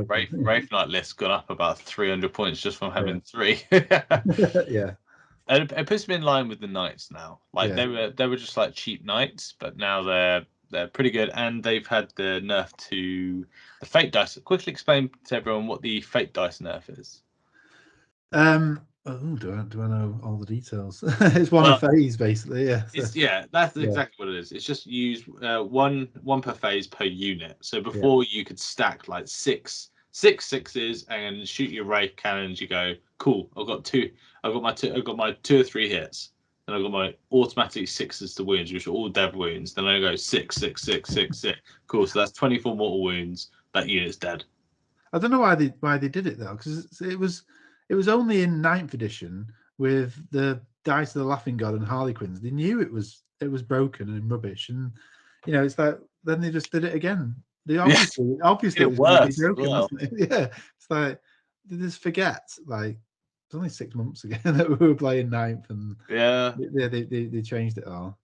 [SPEAKER 1] Wraith Knight lists gone up about 300 points just from having 3.
[SPEAKER 2] Yeah.
[SPEAKER 1] And it puts them in line with the Knights now. Like they were just like cheap Knights, but now they're pretty good, and they've had the nerf to the Fate dice. Quickly explain to everyone what the Fate dice nerf is.
[SPEAKER 2] Do I know all the details? It's one a phase, basically. Yeah.
[SPEAKER 1] So. That's exactly what it is. It's just use one per phase per unit. So before you could stack like six sixes and shoot your Wraith cannons. You go, cool. I've got my 2 or 3 hits. Then I've got my automatic 6s to wounds, which are all dev wounds. Then I go 6, 6, 6, 6, 6. Cool. So that's 24 mortal wounds. That unit's dead.
[SPEAKER 2] I don't know why they did it though, because it was only in 9th edition with the Dice of the Laughing God and Harlequins. They knew it was broken and rubbish, and it's like then they just did it again. They obviously
[SPEAKER 1] it worse.
[SPEAKER 2] Broken, wasn't it? Yeah, it's like they just forget. Like it's only 6 months ago that we were playing 9th, and they changed it all.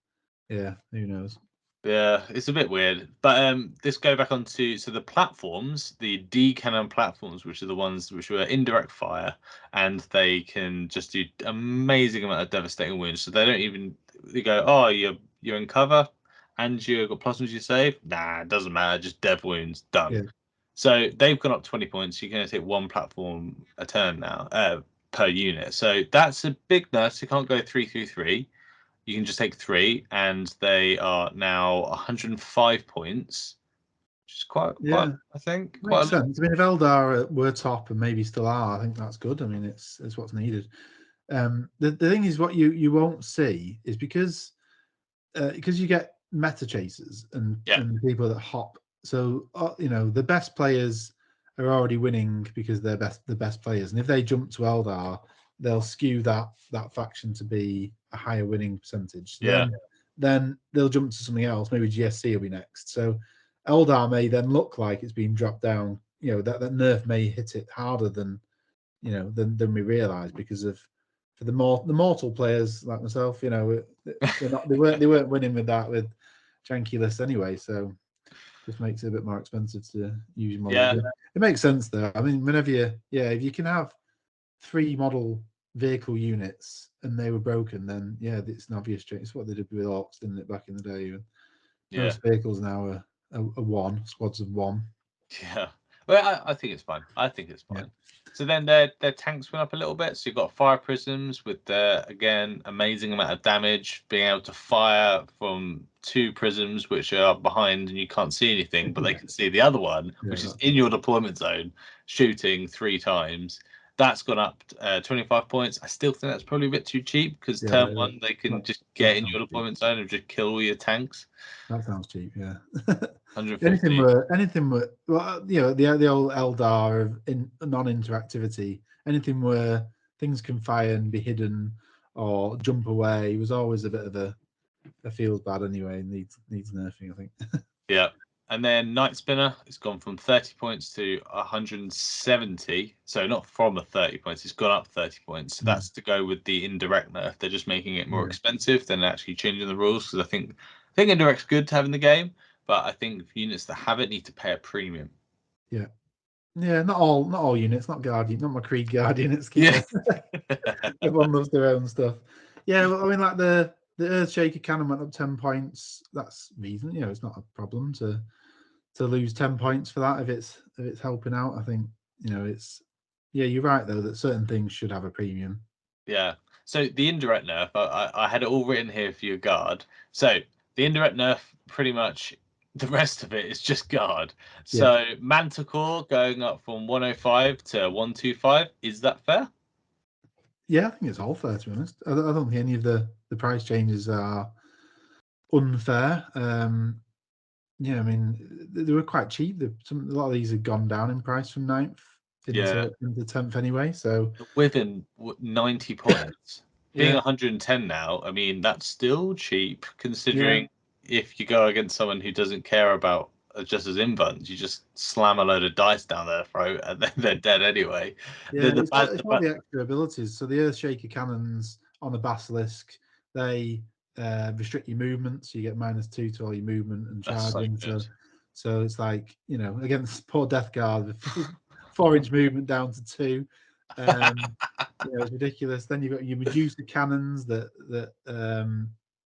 [SPEAKER 2] Yeah, who knows?
[SPEAKER 1] Yeah, it's a bit weird. But let's go back onto the platforms, the D cannon platforms, which are the ones which were indirect fire, and they can just do amazing amount of devastating wounds. So they go, oh, you're in cover, and you got plus ones you save. Nah, it doesn't matter. Just dev wounds, done.
[SPEAKER 2] Yeah.
[SPEAKER 1] So they've gone up 20 points. You're going to take 1 platform a turn now per unit. So that's a big nerf. You can't go 3-3-3. You can just take 3, and they are now 105 points, which is quite I think.
[SPEAKER 2] Makes sense. I mean, if Eldar were top and maybe still are, I think that's good. I mean, it's what's needed. The thing is, what you won't see is because you get meta chasers and people that hop. So the best players are already winning because they're the best players, and if they jump to Eldar, they'll skew that faction to be a higher winning percentage. Then they'll jump to something else. Maybe GSC will be next. So Eldar may then look like it's been dropped down. That nerf may hit it harder than than we realise because of for the mortal players like myself. They weren't winning with janky lists anyway. So just makes it a bit more expensive to use your models. Yeah. It makes sense though. I mean, whenever if you can have 3 model vehicle units and they were broken, then it's an obvious change. It's what they did with Orcs, didn't it, back in the day? Most vehicles now are 1 squads of 1.
[SPEAKER 1] Yeah, well, I think it's fine. Yeah. So then their tanks went up a little bit. So you've got fire prisms with again amazing amount of damage, being able to fire from 2 prisms which are behind and you can't see anything, but they can see the other one, which is in your deployment zone, shooting 3 times. That's gone up 25 points. I still think that's probably a bit too cheap because turn 1 they can just get in your deployment zone and just kill all your tanks.
[SPEAKER 2] That sounds cheap, yeah.
[SPEAKER 1] 150.
[SPEAKER 2] Anything where well, the old Eldar of non-interactivity. Anything where things can fire and be hidden or jump away was always a bit of a feels bad anyway. Needs nerfing, I think.
[SPEAKER 1] Yeah. And then Night Spinner, it's gone from 30 points to 170. So not from 30 points, it's gone up 30 points. So that's to go with the indirect nerf. They're just making it more expensive than actually changing the rules. Because I think indirect's good to have in the game, but I think units that have it need to pay a premium.
[SPEAKER 2] Yeah. Yeah, not all units, not Guardian, not my Creed Guardian. Everyone loves their own stuff. Yeah, well, I mean, like the Earthshaker cannon went up 10 points. That's reason, it's not a problem to lose 10 points for that if it's helping out. I think it's you're right though that certain things should have a premium.
[SPEAKER 1] Yeah. So the indirect nerf, I had it all written here for your guard. So the indirect nerf pretty much the rest of it is just guard. So Manticore going up from 105 to 125. Is that fair?
[SPEAKER 2] Yeah, I think it's all fair, to be honest. I don't think any of the price changes are unfair. Yeah, I mean, they were quite cheap. A lot of these have gone down in price from 9th into 10th anyway. So
[SPEAKER 1] within 90 points, being
[SPEAKER 2] yeah,
[SPEAKER 1] 110 now, I mean, that's still cheap considering if you go against someone who doesn't care about just as invuns, you just slam a load of dice down their throat and then they're dead anyway.
[SPEAKER 2] yeah, it's all the extra abilities. So the Earthshaker cannons on the Basilisk, they restrict your movement, so you get -2 to all your movement and charging. So it's like, you know, against poor Death Guard with 4-inch movement down to 2. You know, it's ridiculous. Then you've got your Medusa cannons that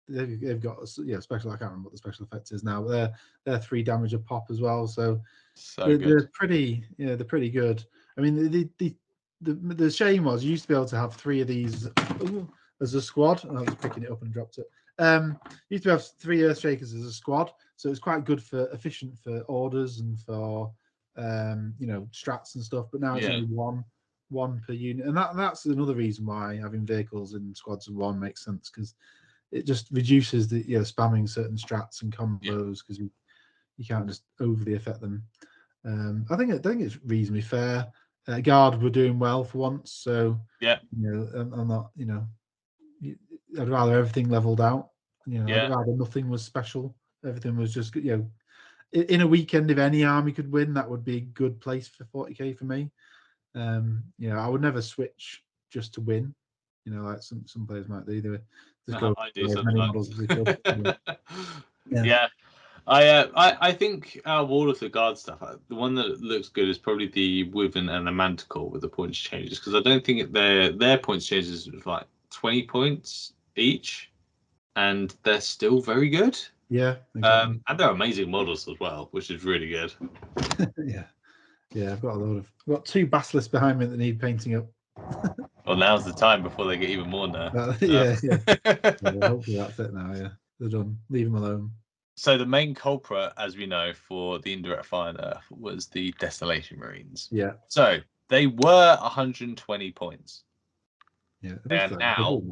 [SPEAKER 2] they've got special. I can't remember what the special effect is now, but they're 3 damage a pop as well. So they're pretty, they're pretty good. I mean, the shame was you used to be able to have 3 of these as a squad. I was picking it up and dropped it. You used to have 3 Earthshakers as a squad, so it's quite good for efficient for orders and for strats and stuff. But now it's only one per unit, and that's another reason why having vehicles in squads of 1 makes sense, because it just reduces the spamming certain strats and combos, because you can't just overly affect them. I think it's reasonably fair. Guard were doing well for once, so I'm not, I'd rather everything leveled out. I'd rather nothing was special. Everything was just, in a weekend, if any army could win, that would be a good place for 40k for me. I would never switch just to win. Like some players might do. They just go as many models as they could.
[SPEAKER 1] I think our Wall of the Guard stuff, the one that looks good is probably the Wyvern and the Manticore with the points changes, because I don't think their points changes was like 20 points each, and they're still very good.
[SPEAKER 2] Yeah, exactly.
[SPEAKER 1] And they're amazing models as well, which is really good.
[SPEAKER 2] I've got 2 basilisks behind me that need painting up.
[SPEAKER 1] Well, now's the time before they get even more now.
[SPEAKER 2] Hopefully that's it now. Yeah, they're done. Leave them alone.
[SPEAKER 1] So the main culprit, as we know, for the indirect fire nerf was the Desolation Marines.
[SPEAKER 2] Yeah.
[SPEAKER 1] So they were 120 points.
[SPEAKER 2] Yeah.
[SPEAKER 1] They're now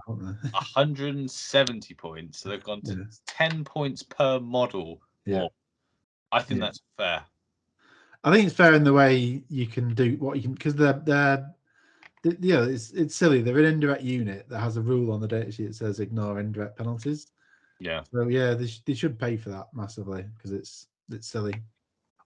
[SPEAKER 1] 170 points. So they've gone to 10 points per model more. I think that's fair.
[SPEAKER 2] I think it's fair in the way you can do what you can, because it's silly. They're an indirect unit that has a rule on the datasheet that says ignore indirect penalties.
[SPEAKER 1] Yeah.
[SPEAKER 2] So they should pay for that massively, because it's silly.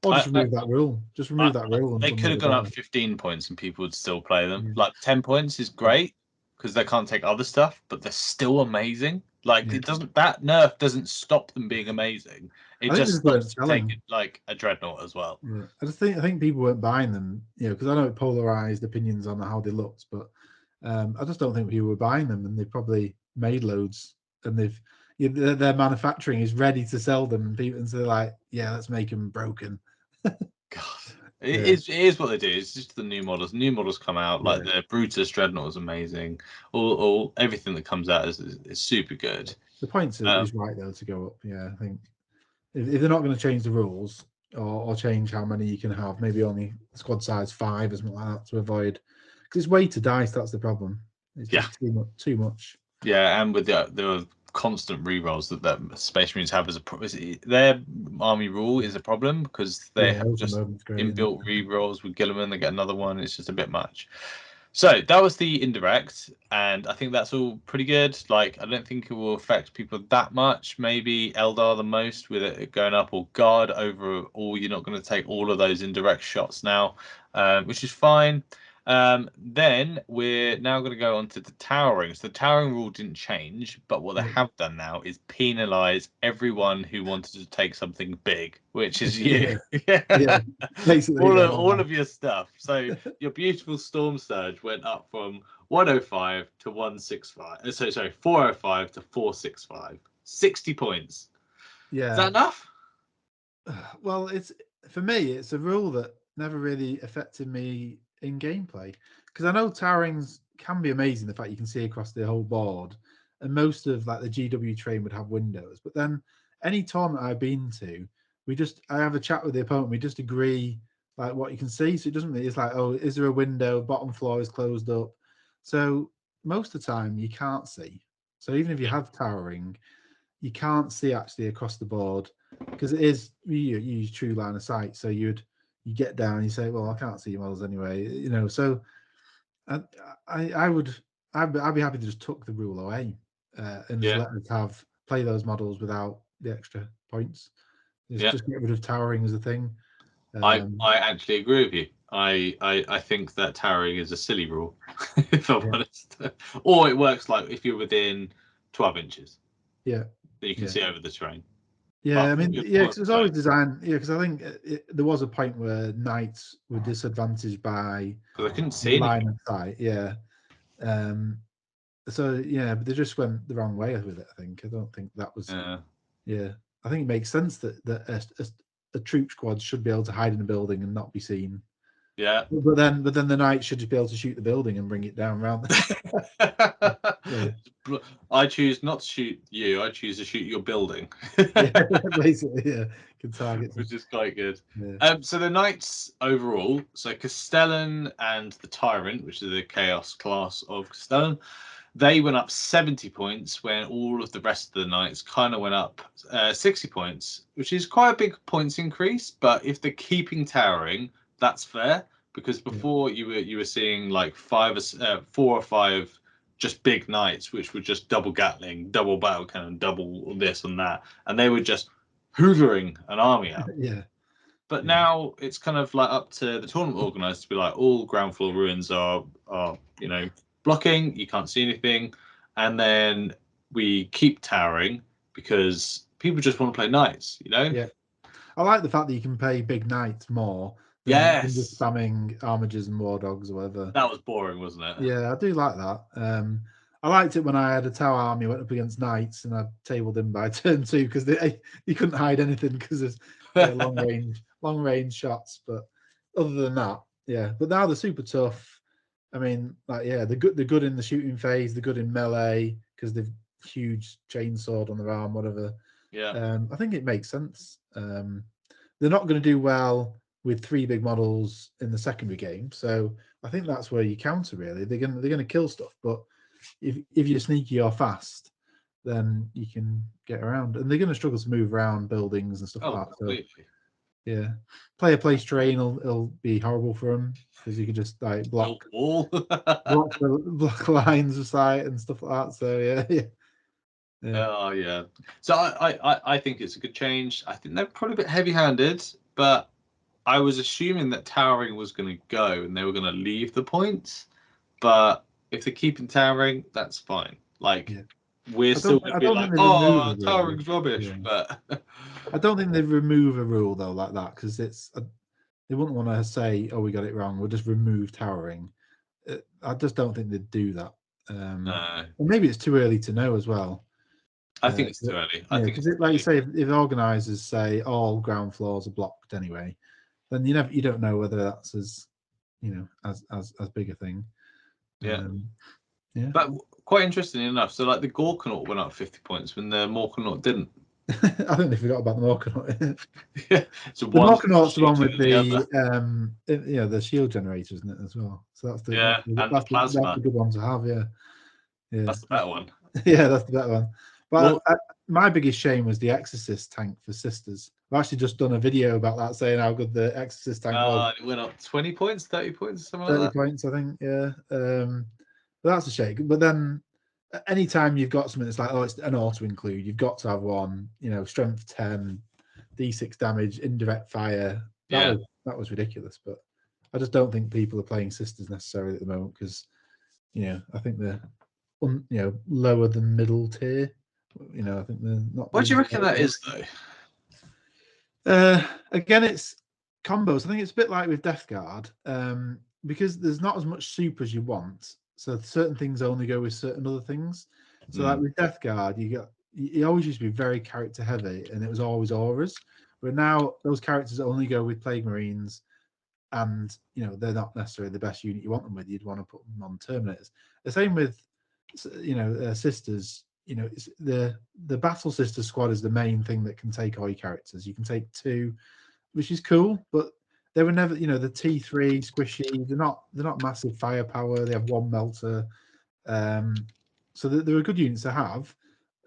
[SPEAKER 2] Or just remove that rule. Just remove that rule.
[SPEAKER 1] They could have gone up 15 points and people would still play them. Like 10 points is great because they can't take other stuff, but they're still amazing. Like that nerf doesn't stop them being amazing. It just stops taking like a dreadnought as well.
[SPEAKER 2] Yeah. I think people weren't buying them, because I know it polarized opinions on how they looked, but I just don't think people were buying them, and they probably made loads, and their manufacturing is ready to sell them, and so they're like, let's make them broken.
[SPEAKER 1] God, it is what they do. It's just the new models. New models come out, like the Brutus Dreadnought is amazing. All everything that comes out is super good.
[SPEAKER 2] The point is right though to go up. Yeah, I think if they're not going to change the rules or change how many you can have, maybe only squad size 5 or something like that to avoid, because it's weighted dice. That's the problem. It's just too much.
[SPEAKER 1] Yeah, and with the constant rerolls that Space Marines have as their army rule is a problem, because they have just inbuilt rerolls with Gilliman. They get another one. It's just a bit much. So that was the indirect, and I think that's all pretty good. Like, I don't think it will affect people that much. Maybe Eldar the most, with it going up, or Guard overall. You're not going to take all of those indirect shots now, which is fine. Then we're now going to go on to the towering. So the towering rule didn't change, but what they have done now is penalize everyone who wanted to take something big, which is you.
[SPEAKER 2] Basically,
[SPEAKER 1] all of your stuff. So your beautiful Storm Surge went up from 105 to 165. Sorry, 405 to 465. 60 points.
[SPEAKER 2] Yeah.
[SPEAKER 1] Is that enough?
[SPEAKER 2] Well, for me, it's a rule that never really affected me in gameplay, because I know towerings can be amazing. The fact you can see across the whole board, and most of like the GW train would have windows, but then any tournament I've been to, I have a chat with the opponent. We just agree like what you can see. So it doesn't really, it's like, oh, is there a window? Bottom floor is closed up. So most of the time you can't see. So even if you have towering, you can't see actually across the board because it is you use true line of sight. So you get down, you say, well, I can't see your models anyway, you know. So I'd be happy to just tuck the rule away and just let us play those models without the extra points. Just get rid of towering as a thing.
[SPEAKER 1] I actually agree with you. I think that towering is a silly rule, if I'm honest. Or it works like if you're within 12 inches.
[SPEAKER 2] Yeah.
[SPEAKER 1] That you can see over the terrain.
[SPEAKER 2] Yeah, I mean, because it's always designed. Yeah, because I think there was a point where knights were disadvantaged by
[SPEAKER 1] because I couldn't see
[SPEAKER 2] line of sight. Yeah. So yeah, but they just went the wrong way with it. I think. I don't think that was. Yeah, I think it makes sense that a troop squad should be able to hide in a building and not be seen.
[SPEAKER 1] Yeah.
[SPEAKER 2] But then the knights should just be able to shoot the building and bring it down around.
[SPEAKER 1] Yeah. I choose not to shoot you. I choose to shoot your building.
[SPEAKER 2] Yeah, basically, yeah, can target them.
[SPEAKER 1] Which is quite good.
[SPEAKER 2] Yeah.
[SPEAKER 1] So the knights overall, so Castellan and the Tyrant, which is the Chaos class of Castellan, they went up 70 points when all of the rest of the knights kind of went up 60 points, which is quite a big points increase. But if they're keeping towering, that's fair because before you were seeing like 4 or 5 just big knights, which were just double Gatling, double battle cannon, double this and that, and they were just hoovering an army out.
[SPEAKER 2] Yeah.
[SPEAKER 1] But now it's kind of like up to the tournament organisers to be like, all ground floor ruins are blocking. You can't see anything, and then we keep towering because people just want to play knights.
[SPEAKER 2] Yeah. I like the fact that you can pay big knights more than just spamming armigers and war dogs or whatever.
[SPEAKER 1] That was boring, wasn't it?
[SPEAKER 2] Yeah, I do like that. I liked it when I had a tower army went up against knights and I tabled him by turn 2 because you couldn't hide anything because there's long range shots. But other than that, yeah. But now they're super tough. I mean, like they're good in the shooting phase. They're good in melee because they've huge chainsword on their arm, whatever.
[SPEAKER 1] Yeah.
[SPEAKER 2] I think it makes sense. They're not going to do well with 3 big models in the secondary game, so I think that's where you counter. Really, they're going to kill stuff, but if you're sneaky or fast, then you can get around, and they're going to struggle to move around buildings and stuff like that. So, yeah, player place terrain will be horrible for them because you can just like block lines of sight and stuff like that. So yeah.
[SPEAKER 1] Oh yeah. So I think it's a good change. I think they're probably a bit heavy-handed, but I was assuming that towering was going to go and they were going to leave the points. But if they're keeping towering, that's fine. Like we're still going to be like, oh, towering's rubbish. But
[SPEAKER 2] I don't think they remove a rule though like that because they wouldn't want to say, oh, we got it wrong. We'll just remove towering. I just don't think they'd do that.
[SPEAKER 1] No.
[SPEAKER 2] Or maybe it's too early to know as well.
[SPEAKER 1] I think it's too early. I think
[SPEAKER 2] because like you say, if organisers say all ground floors are blocked anyway, then you don't know whether that's as as big a thing.
[SPEAKER 1] Yeah. But quite interesting enough, so like the Gorkanaut went up 50 points when the Morkanaut didn't.
[SPEAKER 2] I think they forgot about the Morkanaut.
[SPEAKER 1] So
[SPEAKER 2] the Morkanaut's the one with the shield generator, isn't it, as well? So that's the plasma. That's the good one to have. Yeah.
[SPEAKER 1] That's the better one.
[SPEAKER 2] Yeah, that's the better one. But my biggest shame was the Exorcist tank for Sisters. I've actually just done a video about that, saying how good the Exorcist tank was.
[SPEAKER 1] It went up 20 points, 30 points, something like that.
[SPEAKER 2] 30 points, I think. Yeah. But that's a shame. But then, anytime you've got something that's like, oh, it's an auto include, you've got to have one. Strength 10, D6 damage, indirect fire. That was ridiculous. But I just don't think people are playing Sisters necessarily at the moment because, I think they're, lower than middle tier. I think they're not.
[SPEAKER 1] What do you reckon that is, though?
[SPEAKER 2] Again, it's combos. I think it's a bit like with Death Guard, because there's not as much super as you want. So certain things only go with certain other things. So like with Death Guard, you always used to be very character heavy, and it was always auras. But now those characters only go with Plague Marines, and they're not necessarily the best unit you want them with. You'd want to put them on Terminators. The same with Sisters. you know, it's the Battle Sister squad is the main thing that can take all your characters. You can take 2, which is cool, but they were never, you know, the T3 squishy. They're not massive firepower. They have 1 melter, so they're a good units to have,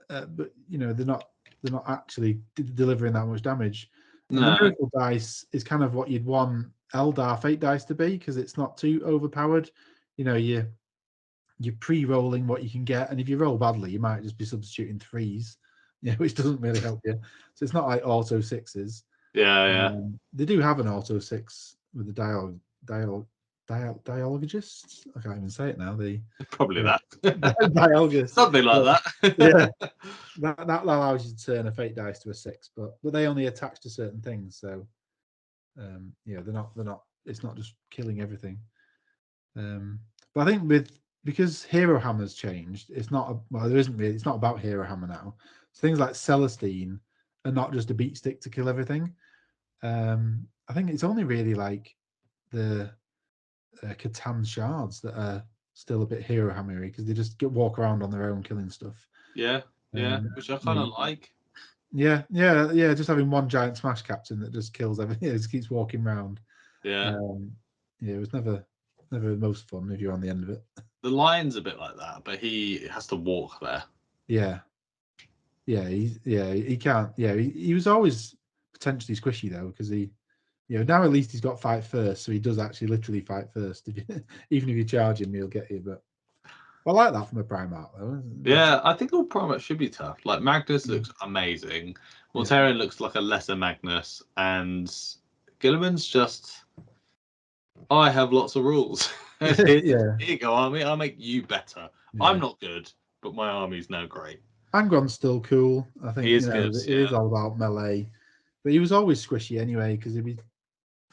[SPEAKER 2] but you know, they're not actually delivering that much damage. And the miracle dice is kind of what you'd want Eldar Fate dice to be, because it's not too overpowered. You know, you're pre-rolling what you can get, and if you roll badly, you might just be substituting 3s, you know, which doesn't really help you. So it's not like auto 6s.
[SPEAKER 1] Yeah.
[SPEAKER 2] They do have an auto 6 with the dialogist. I can't even say it now.
[SPEAKER 1] Probably
[SPEAKER 2] yeah,
[SPEAKER 1] that.
[SPEAKER 2] dialogist.
[SPEAKER 1] Something like that.
[SPEAKER 2] Yeah. That allows you to turn a fate dice to a 6, but they only attach to certain things. So yeah, they're not. It's not just killing everything. But I think because Hero Hammer's changed, it's not well. There isn't really. It's not about Hero Hammer now. So things like Celestine are not just a beat stick to kill everything. I think it's only really like the Catan shards that are still a bit Hero Hammery, because they just walk around on their own killing stuff.
[SPEAKER 1] Yeah, which I kind of like.
[SPEAKER 2] Yeah. Just having one giant smash captain that just kills everything. It just keeps walking around.
[SPEAKER 1] Yeah.
[SPEAKER 2] It was never the most fun if you're on the end of it.
[SPEAKER 1] The lion's a bit like that, but he has to walk there.
[SPEAKER 2] Yeah. He can't. Yeah, he was always potentially squishy though, because he, you know, now at least he's got fight first, so he does actually literally fight first. Even if you charge him, he'll get you. But I like that from a Primarch though.
[SPEAKER 1] Yeah, I think all Primarch should be tough. Like Magnus looks amazing. Mortarion looks like a lesser Magnus, and Gilliman's just, I have lots of rules. Here you go, army. I'll make you better. Yeah. I'm not good, but my army's now great.
[SPEAKER 2] Angron's still cool. I think
[SPEAKER 1] he is good.
[SPEAKER 2] It is all about melee, but he was always squishy anyway, because he'd be,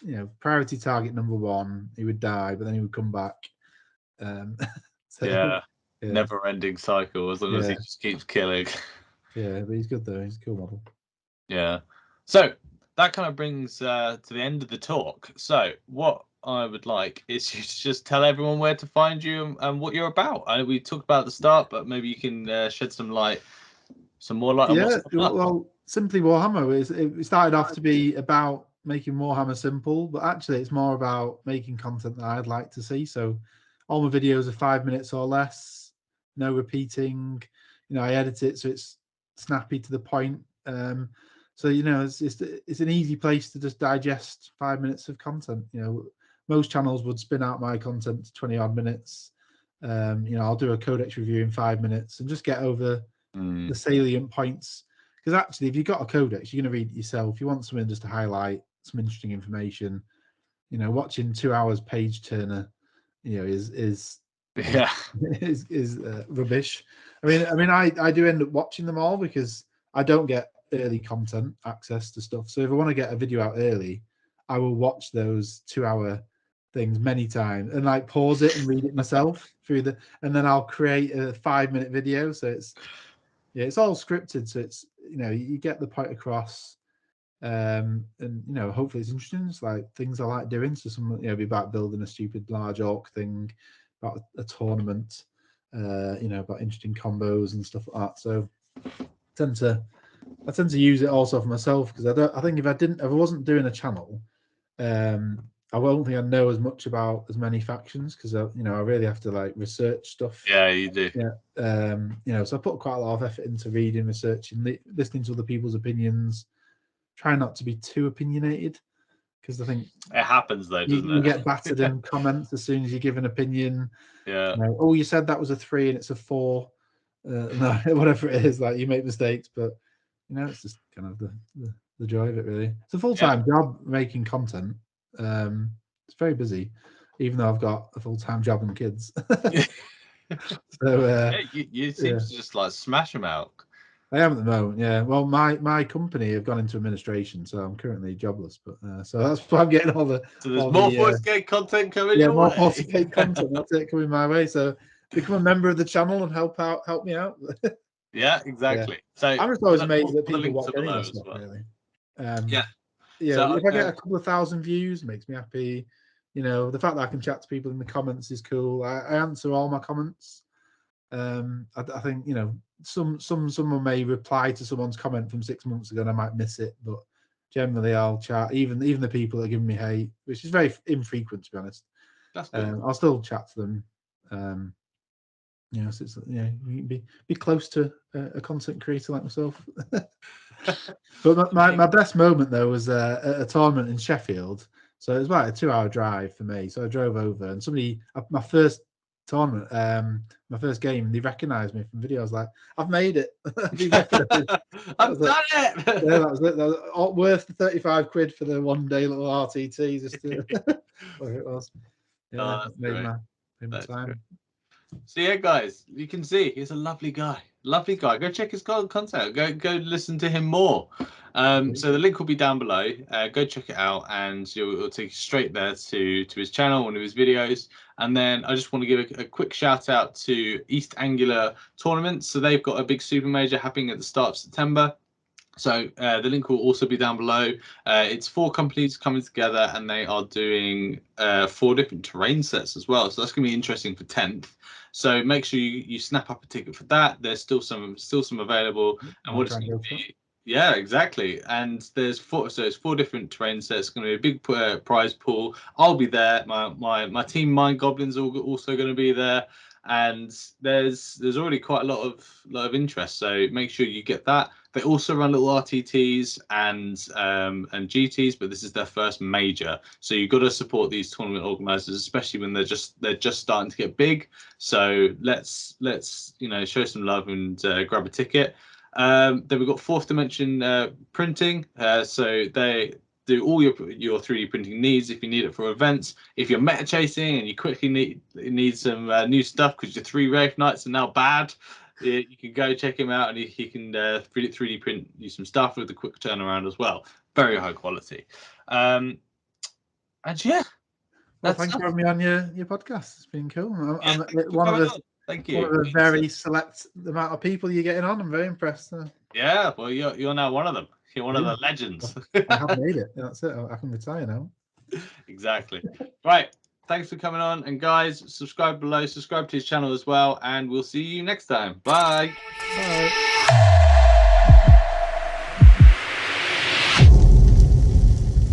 [SPEAKER 2] you know, priority target number 1. He would die, but then he would come back.
[SPEAKER 1] So, never-ending cycle as long as he just keeps killing.
[SPEAKER 2] Yeah, but he's good though. He's a cool model.
[SPEAKER 1] Yeah. So that kind of brings to the end of the talk. So what I would like is you to just tell everyone where to find you and what you're about. I know we talked about at the start, but maybe you can shed some more light on what's up.
[SPEAKER 2] Well, Simply Warhammer it started off to be about making Warhammer simple, but actually it's more about making content that I'd like to see. So all my videos are 5 minutes or less, no repeating. You know, I edit it so it's snappy to the point. So you know, it's an easy place to just digest 5 minutes of content. You know, most channels would spin out my content to 20 odd minutes. You know, I'll do a codex review in 5 minutes and just get over the salient points. Because actually, if you've got a codex, you're going to read it yourself. You want something just to highlight some interesting information. You know, watching 2 hours page turner, you know, is rubbish. I mean, I do end up watching them all because I don't get early content access to stuff. So if I want to get a video out early, I will watch those 2 hour things many times and like pause it and read it myself and then I'll create a 5 minute video. So it's all scripted. So it's, you know, you get the point across, and you know, hopefully it's interesting. It's like things I like doing. So some, you know, be about building a stupid large orc thing, about a tournament, you know, about interesting combos and stuff like that. So I tend to use it also for myself, because I think if I wasn't doing a channel, I won't think I know as much about as many factions, because you know, I really have to like research stuff.
[SPEAKER 1] Yeah, you do.
[SPEAKER 2] Yeah. You know, so I put quite a lot of effort into reading, researching, listening to other people's opinions, trying not to be too opinionated, because I think
[SPEAKER 1] it happens though, doesn't it?
[SPEAKER 2] You get battered in comments as soon as you give an opinion.
[SPEAKER 1] Yeah.
[SPEAKER 2] You know, oh, you said that was a 3 and it's a 4. No, whatever it is, like you make mistakes, but you know, it's just kind of the joy of it, really. It's a full-time job making content. It's very busy, even though I've got a full-time job and kids. So
[SPEAKER 1] you seem to just like smash them out.
[SPEAKER 2] I am at the moment, yeah. Well, my company have gone into administration, so I'm currently jobless. But so that's why I'm getting all the.
[SPEAKER 1] So there's more Voice Gate content coming your way.
[SPEAKER 2] Yeah, more Voice Gate content. That's it coming my way. So become a member of the channel and help me out.
[SPEAKER 1] Yeah, exactly. So
[SPEAKER 2] I'm just always amazed that people watch any of stuff, really.
[SPEAKER 1] Yeah.
[SPEAKER 2] So if I get a couple of thousand views, it makes me happy. You know, the fact that I can chat to people in the comments is cool. I answer all my comments. I think, you know, someone may reply to someone's comment from 6 months ago and I might miss it, but generally I'll chat. Even the people that are giving me hate, which is very infrequent, to be honest.
[SPEAKER 1] That's good.
[SPEAKER 2] I'll still chat to them. You know, so it's, you know, you can be close to a content creator like myself. But my best moment though was at a tournament in Sheffield. So it was about a 2-hour drive for me. So I drove over, and somebody, my first tournament, my first game, they recognised me from video. I was like, I've made it.
[SPEAKER 1] I've done it.
[SPEAKER 2] Yeah, that was it. That was all worth the 35 quid for the 1 day little RTT. Just to, whatever it was. Yeah,
[SPEAKER 1] Oh,
[SPEAKER 2] made my time.
[SPEAKER 1] Great. So yeah, guys, you can see he's a lovely guy. Lovely guy. Go check his content. Go listen to him more. So the link will be down below. Go check it out, and it'll take you straight there to his channel, one of his videos. And then I just want to give a quick shout out to East Anglia Tournaments. So they've got a big super major happening at the start of September. So the link will also be down below. It's 4 companies coming together, and they are doing 4 different terrain sets as well. So that's going to be interesting for 10th. So make sure you snap up a ticket for that. There's still some available. And what it's going to be, yeah, exactly. And there's 4, so it's 4 different terrain sets. It's going to be a big prize pool. I'll be there. My team Mind Goblins are also going to be there. And there's already quite a lot of interest. So make sure you get that. They also run little RTTs and GTs, but this is their first major. So you've got to support these tournament organisers, especially when they're just starting to get big. So let's show some love and grab a ticket. Then we've got Fourth Dimension printing. So they do all your 3D printing needs if you need it for events. If you're meta chasing and you quickly need some new stuff because your 3 Wraith Knights are now bad, you can go check him out, and he can 3D print you some stuff with a quick turnaround as well. Very high quality. And yeah.
[SPEAKER 2] Well, thanks for having me on your podcast. It's been cool. I'm one of the
[SPEAKER 1] Thank you.
[SPEAKER 2] One of the very select amount of people you're getting on. I'm very impressed.
[SPEAKER 1] Yeah, well, you're now one of them. You're one of the legends.
[SPEAKER 2] I have made it. That's it. I can retire now.
[SPEAKER 1] Exactly. Right. Thanks for coming on. And guys, subscribe below. Subscribe to his channel as well. And we'll see you next time. Bye.
[SPEAKER 2] Bye.